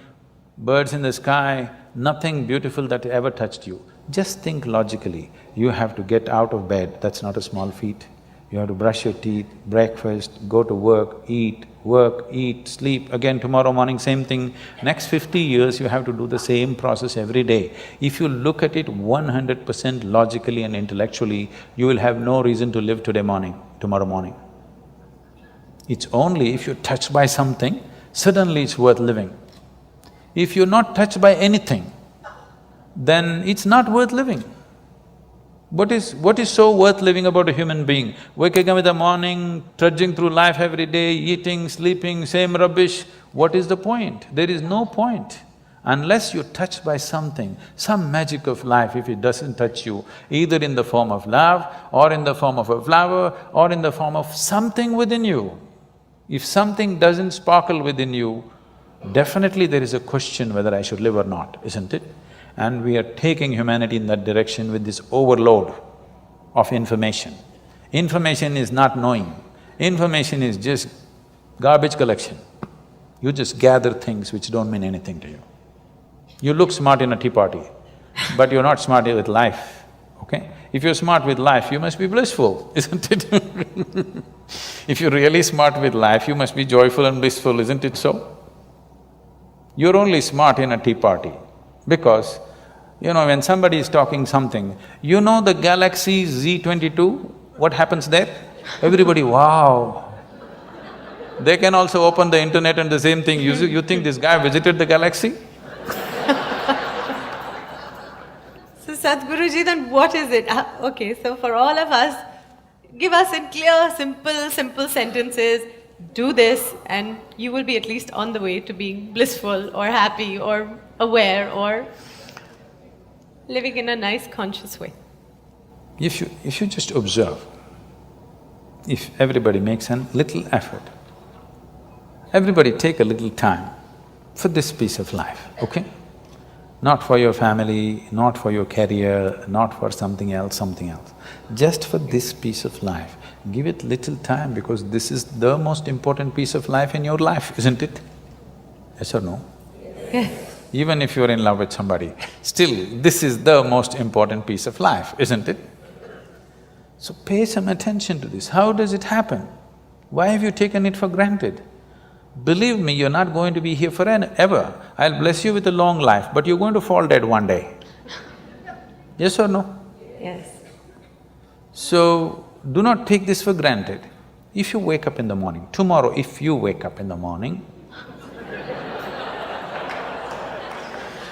birds in the sky, nothing beautiful that ever touched you. Just think logically, you have to get out of bed, that's not a small feat. You have to brush your teeth, breakfast, go to work, eat, sleep, again tomorrow morning same thing. Next 50 years you have to do the same process every day. If you look at it 100% logically and intellectually, you will have no reason to live tomorrow morning. It's only if you're touched by something, suddenly it's worth living. If you're not touched by anything, then it's not worth living. What is so worth living about a human being? Waking up in the morning, trudging through life every day, eating, sleeping, same rubbish, what is the point? There is no point. Unless you're touched by something, some magic of life, if it doesn't touch you, either in the form of love, or in the form of a flower, or in the form of something within you. If something doesn't sparkle within you, definitely there is a question whether I should live or not, isn't it? And we are taking humanity in that direction with this overload of information. Information is not knowing, information is just garbage collection. You just gather things which don't mean anything to you. You look smart in a tea party, but you're not smart with life, okay? If you're smart with life, you must be blissful, isn't it? If you're really smart with life, you must be joyful and blissful, isn't it so? You're only smart in a tea party because, when somebody is talking something, the galaxy Z22, what happens there? Everybody, wow. They can also open the internet and the same thing. You think this guy visited the galaxy?
So Sadhguruji, then what is it? Okay, so for all of us, give us in clear, simple sentences, do this and you will be at least on the way to being blissful or happy or aware or living in a nice conscious way.
If you just observe, if everybody makes a little effort, everybody take a little time for this piece of life, okay? Not for your family, not for your career, not for something else. Just for this piece of life, give it little time because this is the most important piece of life in your life, isn't it? Yes or no?
Yes.
Even if you're in love with somebody, still this is the most important piece of life, isn't it? So pay some attention to this. How does it happen? Why have you taken it for granted? Believe me, you're not going to be here forever. I'll bless you with a long life, but you're going to fall dead one day. Yes or no?
Yes.
So, do not take this for granted. If you wake up in the morning, tomorrow if you wake up in the morning…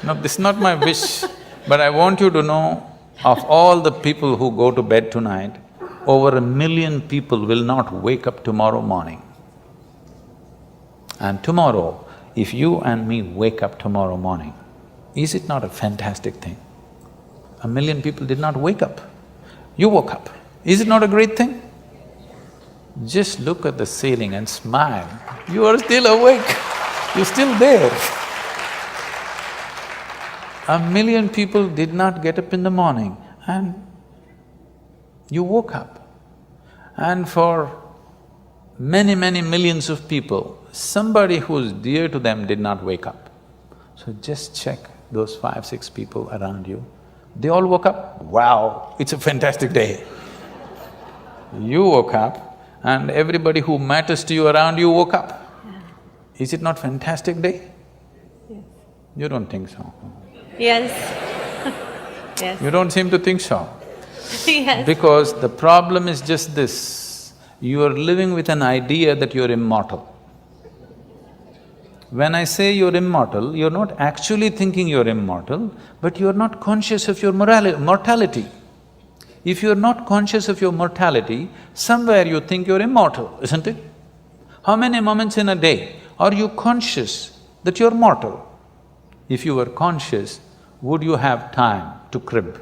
No, this is not my wish, but I want you to know, of all the people who go to bed tonight, over 1 million people will not wake up tomorrow morning. And tomorrow, if you and me wake up tomorrow morning, is it not a fantastic thing? 1 million people did not wake up. You woke up. Is it not a great thing? Just look at the ceiling and smile. You are still awake. You're still there. 1 million people did not get up in the morning and you woke up. And for many millions of people, somebody who's dear to them did not wake up. So just check those 5, 6 people around you. They all woke up, wow, it's a fantastic day. You woke up and everybody who matters to you around you woke up. Is it not fantastic day?
Yes.
You don't think so?
Yes. Yes.
You don't seem to think so.
Yes.
Because the problem is just this, you are living with an idea that you're immortal. When I say you're immortal, you're not actually thinking you're immortal, but you're not conscious of your mortality. If you're not conscious of your mortality, somewhere you think you're immortal, isn't it? How many moments in a day are you conscious that you're mortal? If you were conscious, would you have time to crib?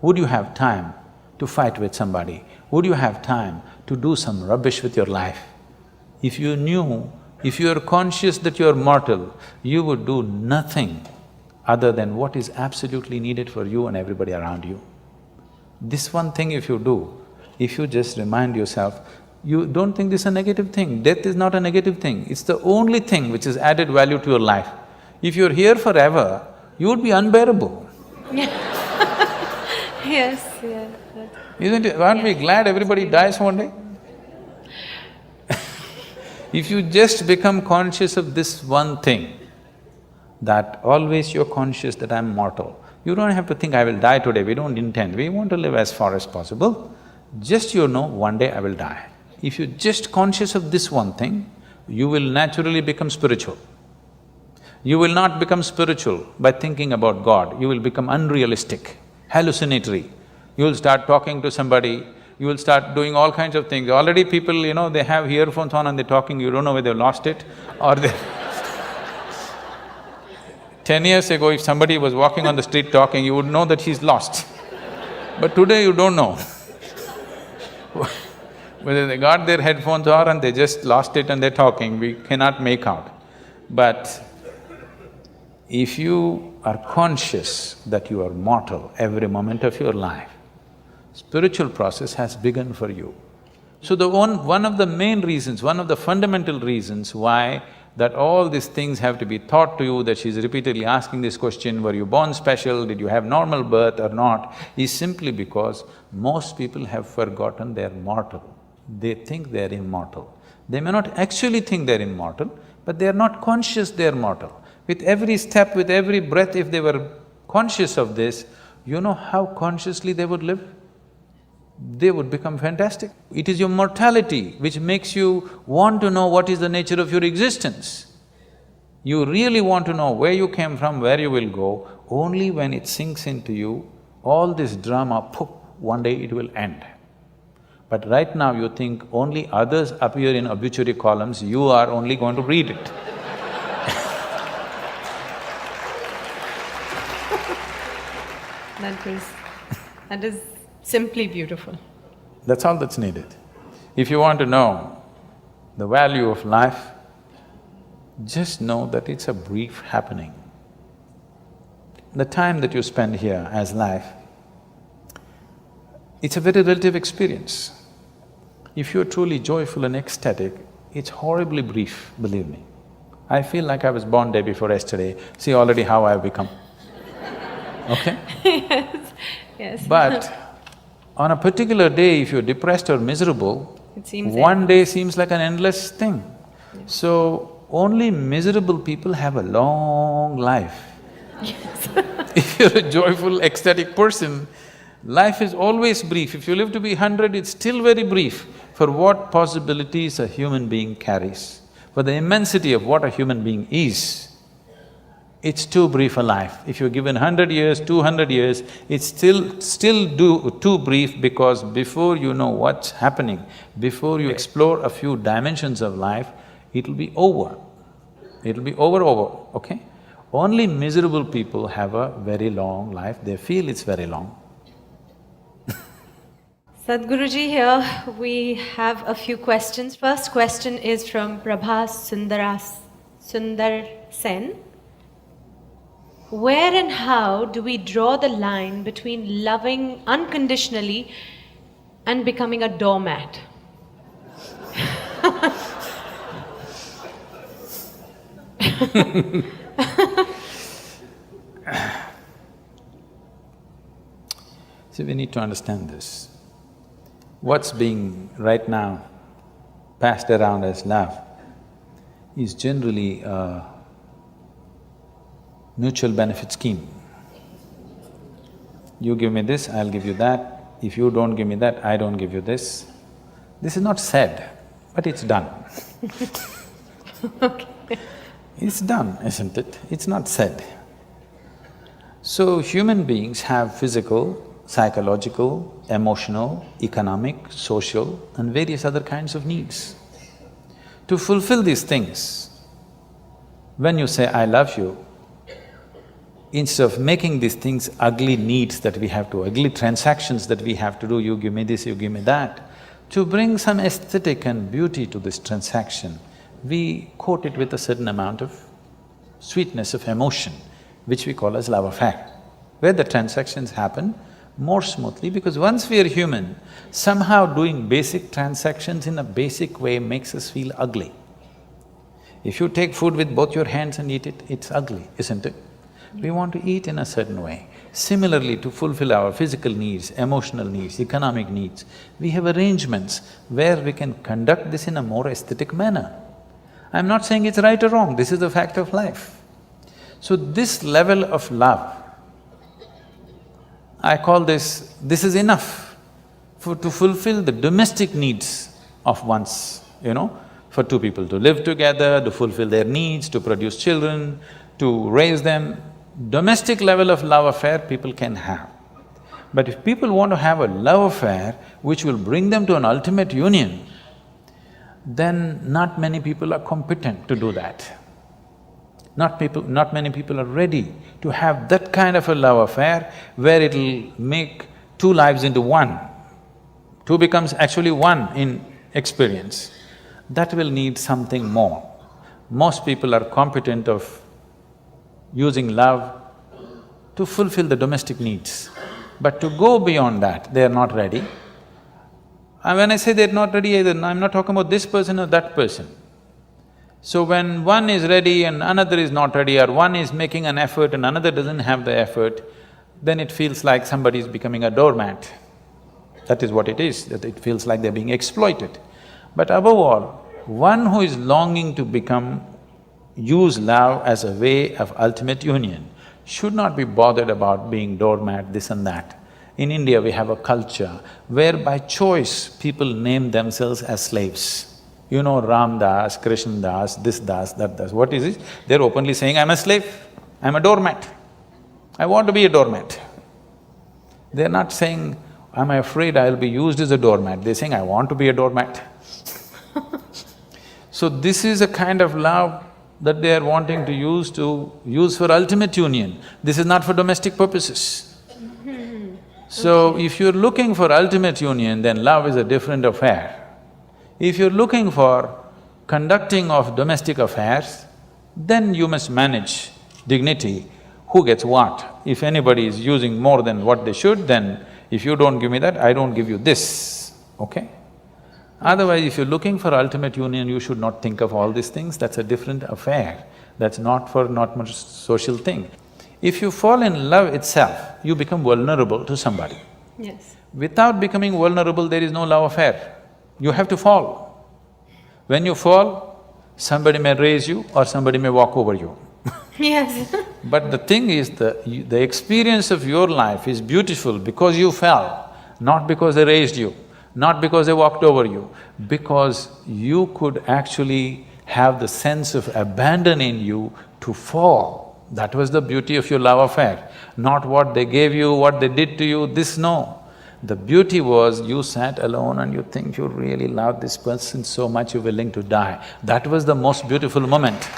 Would you have time to fight with somebody? Would you have time to do some rubbish with your life? If you knew, if you are conscious that you are mortal, you would do nothing other than what is absolutely needed for you and everybody around you. This one thing if you do, if you just remind yourself, you don't think this is a negative thing. Death is not a negative thing, it's the only thing which has added value to your life. If you're here forever, you would be unbearable.
Yes, yes.
Isn't it? Aren't we glad everybody dies one day? If you just become conscious of this one thing, that always you're conscious that I'm mortal, you don't have to think, I will die today, we don't intend, we want to live as far as possible. Just one day I will die. If you're just conscious of this one thing, you will naturally become spiritual. You will not become spiritual by thinking about God, you will become unrealistic, hallucinatory. You will start talking to somebody, you will start doing all kinds of things. Already people, they have earphones on and they're talking, you don't know whether they've lost it or they… 10 years ago, if somebody was walking on the street talking, you would know that he's lost. But today you don't know whether they got their headphones on and they just lost it and they're talking, we cannot make out. But if you are conscious that you are mortal every moment of your life, spiritual process has begun for you. So one of the main reasons, one of the fundamental reasons why that all these things have to be taught to you, that she's repeatedly asking this question, were you born special, did you have normal birth or not, is simply because most people have forgotten they're mortal. they think they're immortal. They may not actually think they're immortal, but they're not conscious they're mortal. With every step, with every breath, if they were conscious of this, you know how consciously they would live? They would become fantastic. It is your mortality which makes you want to know what is the nature of your existence. You really want to know where you came from, where you will go, only when it sinks into you, all this drama, poof, one day it will end. But right now you think only others appear in obituary columns, you are only going to read it.
That is simply beautiful.
That's all that's needed. If you want to know the value of life, just know that it's a brief happening. The time that you spend here as life, it's a very relative experience. If you're truly joyful and ecstatic, it's horribly brief, believe me. I feel like I was born day before yesterday, see already how I've become. Okay?
Yes.
But on a particular day, if you're depressed or miserable,
It seems
one day seems like an endless thing. So, only miserable people have a long life.
Yes.
If you're a joyful, ecstatic person, life is always brief. If you live to be 100, it's still very brief for what possibilities a human being carries. For the immensity of what a human being is, it's too brief a life. If you're given 100 years, 200 years, it's still too brief, because before you know what's happening, before you explore a few dimensions of life, it'll be over. It'll be over, okay? Only miserable people have a very long life, they feel it's very long.
Sadhguruji, here we have a few questions. First question is from Prabhas Sundar Sen. Where and how do we draw the line between loving unconditionally and becoming a doormat?
See, we need to understand this. What's being right now passed around as love is generally a mutual benefit scheme. You give me this, I'll give you that. If you don't give me that, I don't give you this. This is not said, but it's done.
Okay.
It's done, isn't it? It's not said. So, human beings have physical, psychological, emotional, economic, social and various other kinds of needs. To fulfill these things, when you say, I love you, instead of making these things ugly needs that we have to, ugly transactions that we have to do, you give me this, you give me that, to bring some aesthetic and beauty to this transaction, we coat it with a certain amount of sweetness of emotion, which we call as love affair, where the transactions happen more smoothly, because once we are human, somehow doing basic transactions in a basic way makes us feel ugly. If you take food with both your hands and eat it, it's ugly, isn't it? We want to eat in a certain way. Similarly, to fulfill our physical needs, emotional needs, economic needs, we have arrangements where we can conduct this in a more aesthetic manner. I'm not saying it's right or wrong, this is the fact of life. So this level of love, I call this is enough to fulfill the domestic needs of one's, for two people to live together, to fulfill their needs, to produce children, to raise them. Domestic level of love affair people can have. But if people want to have a love affair which will bring them to an ultimate union, then not many people are competent to do that. Not many people are ready to have that kind of a love affair where it'll make two lives into one. Two becomes actually one in experience. That will need something more. Most people are competent of using love to fulfill the domestic needs. But to go beyond that, they are not ready. And when I say they're not ready either, I'm not talking about this person or that person. So when one is ready and another is not ready, or one is making an effort and another doesn't have the effort, then it feels like somebody is becoming a doormat. That is what it is, that it feels like they're being exploited. But above all, one who is longing to use love as a way of ultimate union should not be bothered about being doormat, this and that. In India, we have a culture where by choice people name themselves as slaves. You know, Ram Das, Krishna Das, this Das, that Das. What is it? They're openly saying, I'm a slave, I'm a doormat, I want to be a doormat. They're not saying, I'm afraid I'll be used as a doormat, they're saying, I want to be a doormat. So this is a kind of love that they are wanting to use for ultimate union. This is not for domestic purposes. So if you're looking for ultimate union, then love is a different affair. If you're looking for conducting of domestic affairs, then you must manage dignity, who gets what. If anybody is using more than what they should, then if you don't give me that, I don't give you this, okay? Otherwise, if you're looking for ultimate union, you should not think of all these things, that's a different affair. That's not much social thing. If you fall in love itself, you become vulnerable to somebody.
Yes.
Without becoming vulnerable, there is no love affair. You have to fall. When you fall, somebody may raise you or somebody may walk over you.
Yes.
But the thing is, the experience of your life is beautiful because you fell, not because they raised you, not because they walked over you, because you could actually have the sense of abandon in you to fall. That was the beauty of your love affair, not what they gave you, what they did to you, this no. The beauty was you sat alone and you think you really love this person so much you're willing to die. That was the most beautiful moment.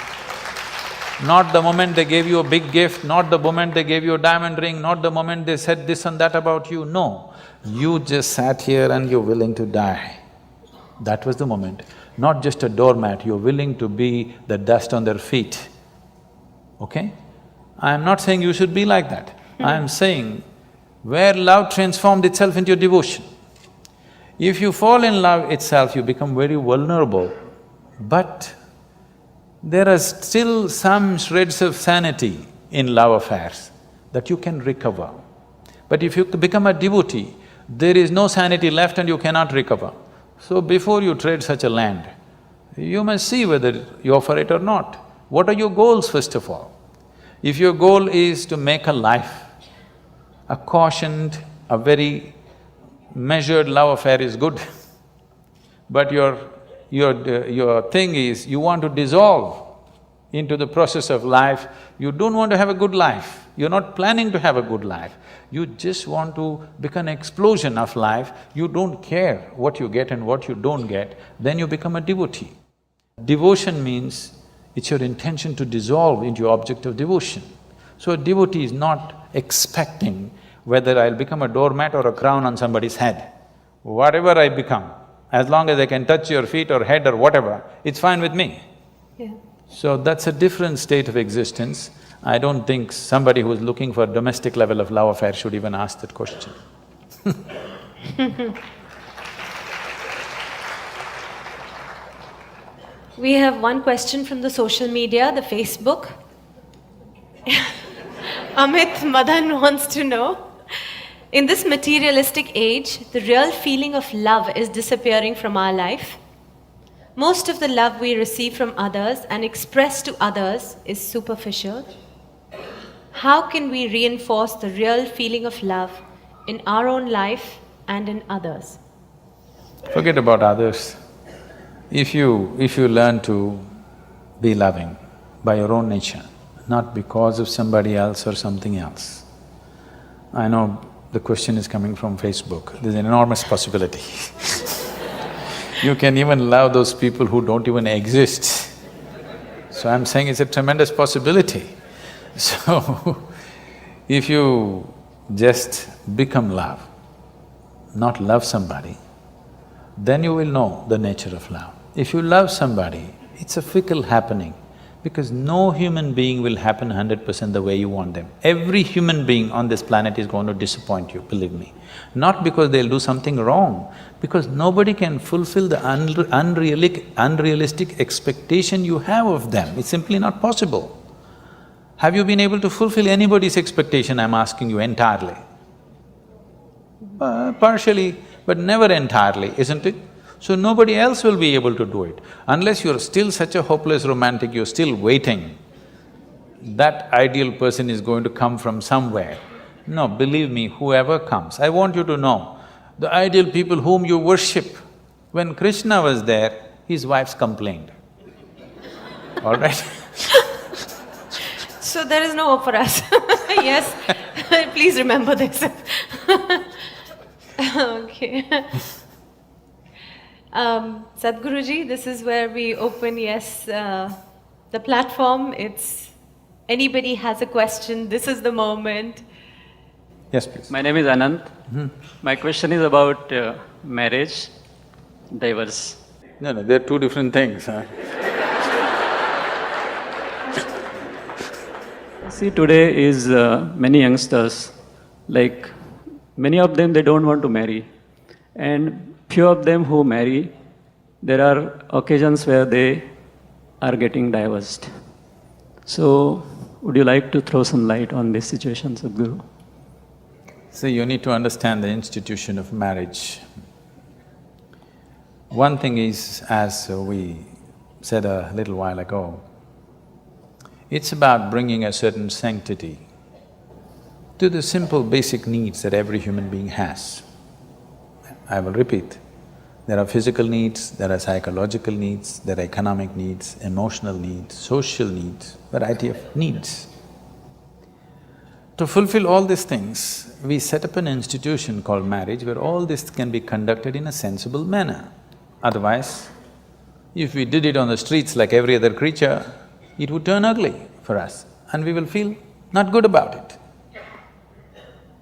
Not the moment they gave you a big gift, not the moment they gave you a diamond ring, not the moment they said this and that about you, no. You just sat here and you're willing to die. That was the moment. Not just a doormat, you're willing to be the dust on their feet, okay? I'm not saying you should be like that. I'm saying where love transformed itself into devotion. If you fall in love itself, you become very vulnerable, but there are still some shreds of sanity in love affairs that you can recover. But if you become a devotee, there is no sanity left and you cannot recover. So before you tread such a land, you must see whether you're for it or not. What are your goals, first of all? If your goal is to make a life, a cautioned, a very measured love affair is good. But your thing is, you want to dissolve into the process of life, you don't want to have a good life, you're not planning to have a good life, you just want to become an explosion of life, you don't care what you get and what you don't get, then you become a devotee. Devotion means it's your intention to dissolve into your object of devotion. So a devotee is not expecting whether I'll become a doormat or a crown on somebody's head. Whatever I become, as long as I can touch your feet or head or whatever, it's fine with me.
Yeah.
So that's a different state of existence. I don't think somebody who's looking for a domestic level of love affair should even ask that question.
We have one question from the social media, the Facebook. Amit Madan wants to know, in this materialistic age, the real feeling of love is disappearing from our life. Most of the love we receive from others and express to others is superficial. How can we reinforce the real feeling of love in our own life and in others?
Forget about others. If you learn to be loving by your own nature, not because of somebody else or something else. I know the question is coming from Facebook, there's an enormous possibility. You can even love those people who don't even exist. So I'm saying it's a tremendous possibility. So, if you just become love, not love somebody, then you will know the nature of love. If you love somebody, it's a fickle happening, because no human being will happen 100% the way you want them. Every human being on this planet is going to disappoint you, believe me. Not because they'll do something wrong, because nobody can fulfill the unrealistic expectation you have of them, it's simply not possible. Have you been able to fulfill anybody's expectation, I'm asking you, entirely? Partially, but never entirely, isn't it? So nobody else will be able to do it. Unless you're still such a hopeless romantic, you're still waiting, that ideal person is going to come from somewhere. No, believe me, whoever comes, I want you to know, the ideal people whom you worship, when Krishna was there, his wives complained, all right?
So there is no hope for us. Yes, please remember this. Okay. Sadhguruji, this is where we open, the platform. It's anybody has a question, this is the moment.
Yes, please.
My name is Anant. My question is about marriage, divorce.
No, they're two different things, huh?
See, today is many youngsters, like many of them, they don't want to marry. And few of them who marry, there are occasions where they are getting divorced. So, would you like to throw some light on this situation, Sadhguru?
So you need to understand the institution of marriage. One thing is, as we said a little while ago, it's about bringing a certain sanctity to the simple basic needs that every human being has. I will repeat, there are physical needs, there are psychological needs, there are economic needs, emotional needs, social needs, variety of needs. To fulfill all these things, we set up an institution called marriage where all this can be conducted in a sensible manner. Otherwise, if we did it on the streets like every other creature, it would turn ugly for us and we will feel not good about it.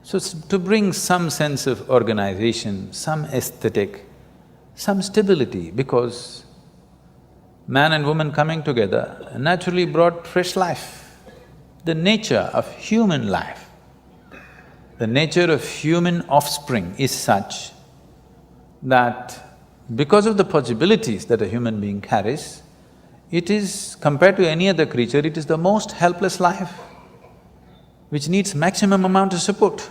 So, to bring some sense of organization, some aesthetic, some stability, because man and woman coming together naturally brought fresh life. The nature of human life, the nature of human offspring is such that because of the possibilities that a human being carries, it is, compared to any other creature, it is the most helpless life, which needs maximum amount of support.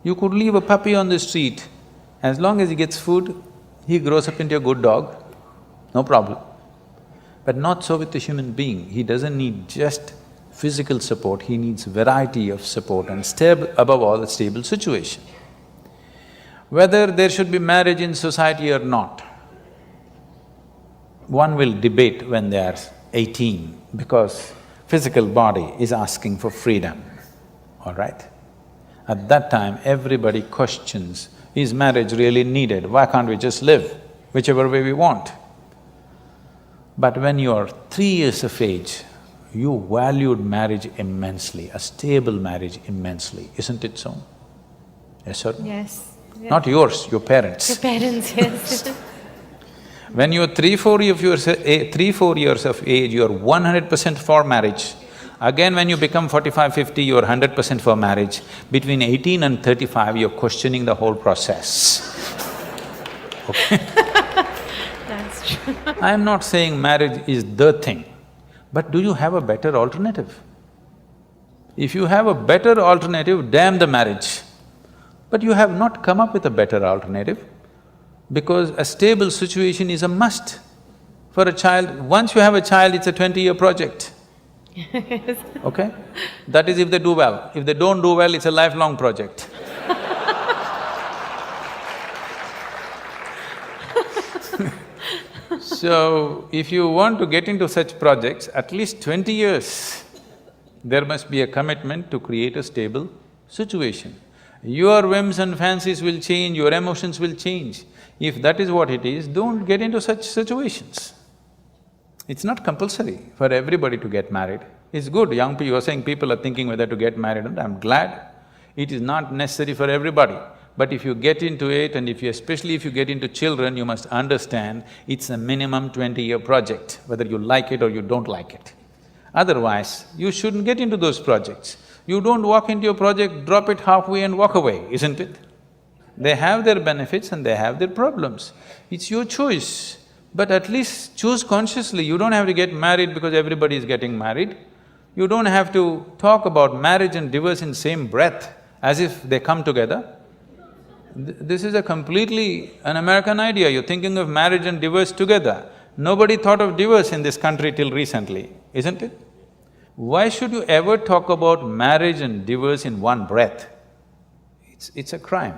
You could leave a puppy on the street, as long as he gets food, he grows up into a good dog, no problem. But not so with the human being, he doesn't need just physical support, he needs variety of support and above all, a stable situation. Whether there should be marriage in society or not, one will debate when they are 18 because physical body is asking for freedom, all right? At that time, everybody questions, is marriage really needed? Why can't we just live whichever way we want? But when you're 3 years of age, you valued marriage immensely, a stable marriage immensely, isn't it so? Yes or no?
Yes. Yeah.
Not yours, your parents.
Your parents, yes.
When you're 3-4 years of age, you're 100% for marriage. Again, when you become 45-50, you're 100% for marriage. Between 18 and 35, you're questioning the whole process. Okay?
That's true.
I'm not saying marriage is the thing, but do you have a better alternative? If you have a better alternative, damn the marriage. But you have not come up with a better alternative because a stable situation is a must for a child. Once you have a child, it's a 20-year project.
Yes.
Okay? That is if they do well. If they don't do well, it's a lifelong project. So, if you want to get into such projects, at least 20 years, there must be a commitment to create a stable situation. Your whims and fancies will change, your emotions will change. If that is what it is, don't get into such situations. It's not compulsory for everybody to get married. It's good, young people, you're saying people are thinking whether to get married, and I'm glad. It is not necessary for everybody. But if you get into it and especially if you get into children, you must understand it's a minimum 20-year project, whether you like it or you don't like it. Otherwise, you shouldn't get into those projects. You don't walk into a project, drop it halfway and walk away, isn't it? They have their benefits and they have their problems. It's your choice, but at least choose consciously. You don't have to get married because everybody is getting married. You don't have to talk about marriage and divorce in same breath as if they come together. This is a completely an American idea. You're thinking of marriage and divorce together. Nobody thought of divorce in this country till recently, isn't it? Why should you ever talk about marriage and divorce in one breath? It's a crime.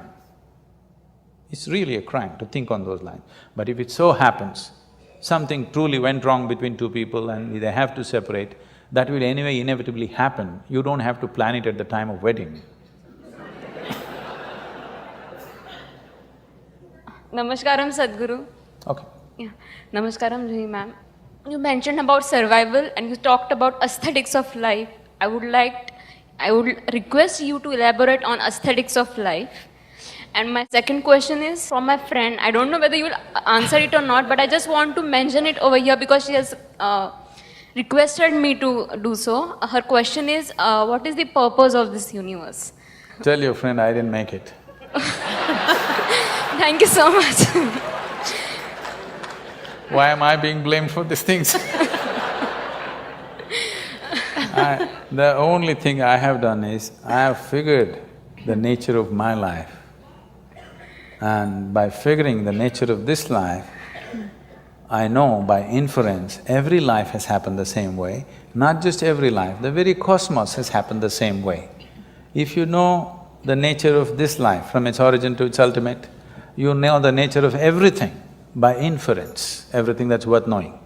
It's really a crime to think on those lines. But if it so happens, something truly went wrong between two people and they have to separate, that will anyway inevitably happen. You don't have to plan it at the time of wedding.
Namaskaram, Sadhguru.
Okay.
Yeah. Namaskaram, Juhi ma'am. You mentioned about survival and you talked about aesthetics of life. I would request you to elaborate on aesthetics of life. And my second question is from my friend. I don't know whether you will answer it or not, but I just want to mention it over here because she has requested me to do so. Her question is, what is the purpose of this universe?
Tell your friend I didn't make it.
Thank you so much.
Why am I being blamed for these things? The only thing I have done is, I have figured the nature of my life. And by figuring the nature of this life, I know by inference, every life has happened the same way. Not just every life, the very cosmos has happened the same way. If you know the nature of this life from its origin to its ultimate, you know the nature of everything by inference, everything that's worth knowing.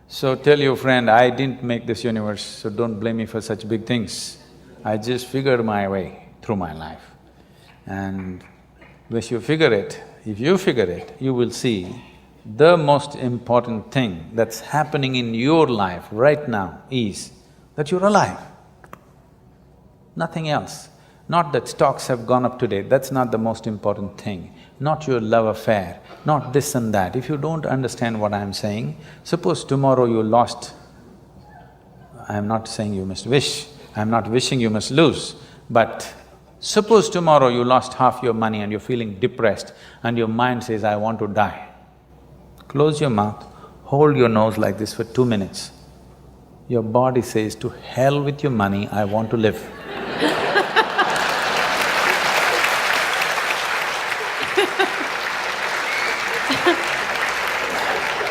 So tell your friend, I didn't make this universe, so don't blame me for such big things. I just figured my way through my life. And if you figure it, you will see the most important thing that's happening in your life right now is that you're alive. Nothing else. Not that stocks have gone up today, that's not the most important thing. Not your love affair, not this and that. If you don't understand what I'm saying, suppose tomorrow you lost… I'm not saying you must wish, I'm not wishing you must lose, but suppose tomorrow you lost half your money and you're feeling depressed and your mind says, I want to die. Close your mouth, hold your nose like this for 2 minutes. Your body says, to hell with your money, I want to live.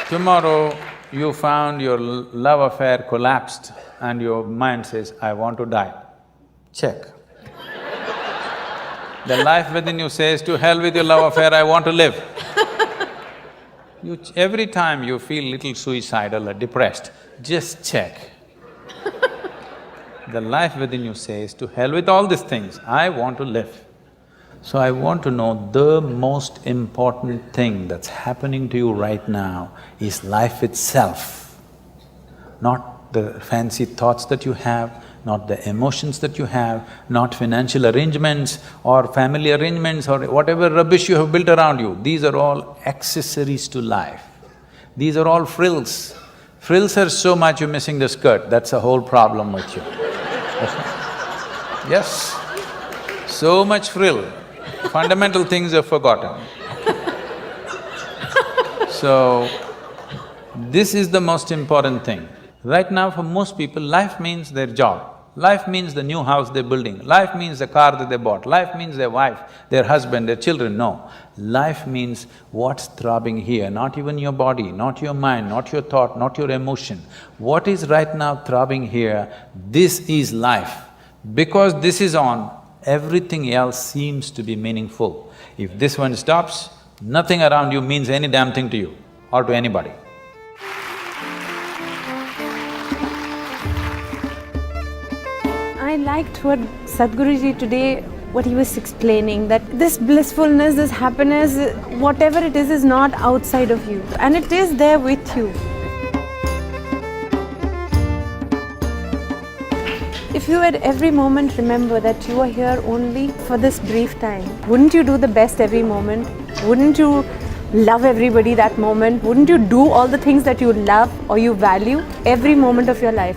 Tomorrow, you found your love affair collapsed and your mind says, I want to die. Check. The life within you says, to hell with your love affair, I want to live. Every time you feel little suicidal or depressed, just check. The life within you says, to hell with all these things, I want to live. So I want to know the most important thing that's happening to you right now is life itself. Not the fancy thoughts that you have, not the emotions that you have, not financial arrangements or family arrangements or whatever rubbish you have built around you. These are all accessories to life. These are all frills. Frills are so much you're missing the skirt, that's the whole problem with you. Yes, so much frill. Fundamental things are forgotten. So, this is the most important thing. Right now for most people, life means their job, life means the new house they're building, life means the car that they bought, life means their wife, their husband, their children. No, life means what's throbbing here, not even your body, not your mind, not your thought, not your emotion. What is right now throbbing here, this is life. Because this is on, everything else seems to be meaningful. If this one stops, nothing around you means any damn thing to you or to anybody.
I liked what Sadhguruji today, what he was explaining, that this blissfulness, this happiness, whatever it is not outside of you and it is there with you. If you at every moment remember that you are here only for this brief time, wouldn't you do the best every moment? Wouldn't you love everybody that moment? Wouldn't you do all the things that you love or you value every moment of your life?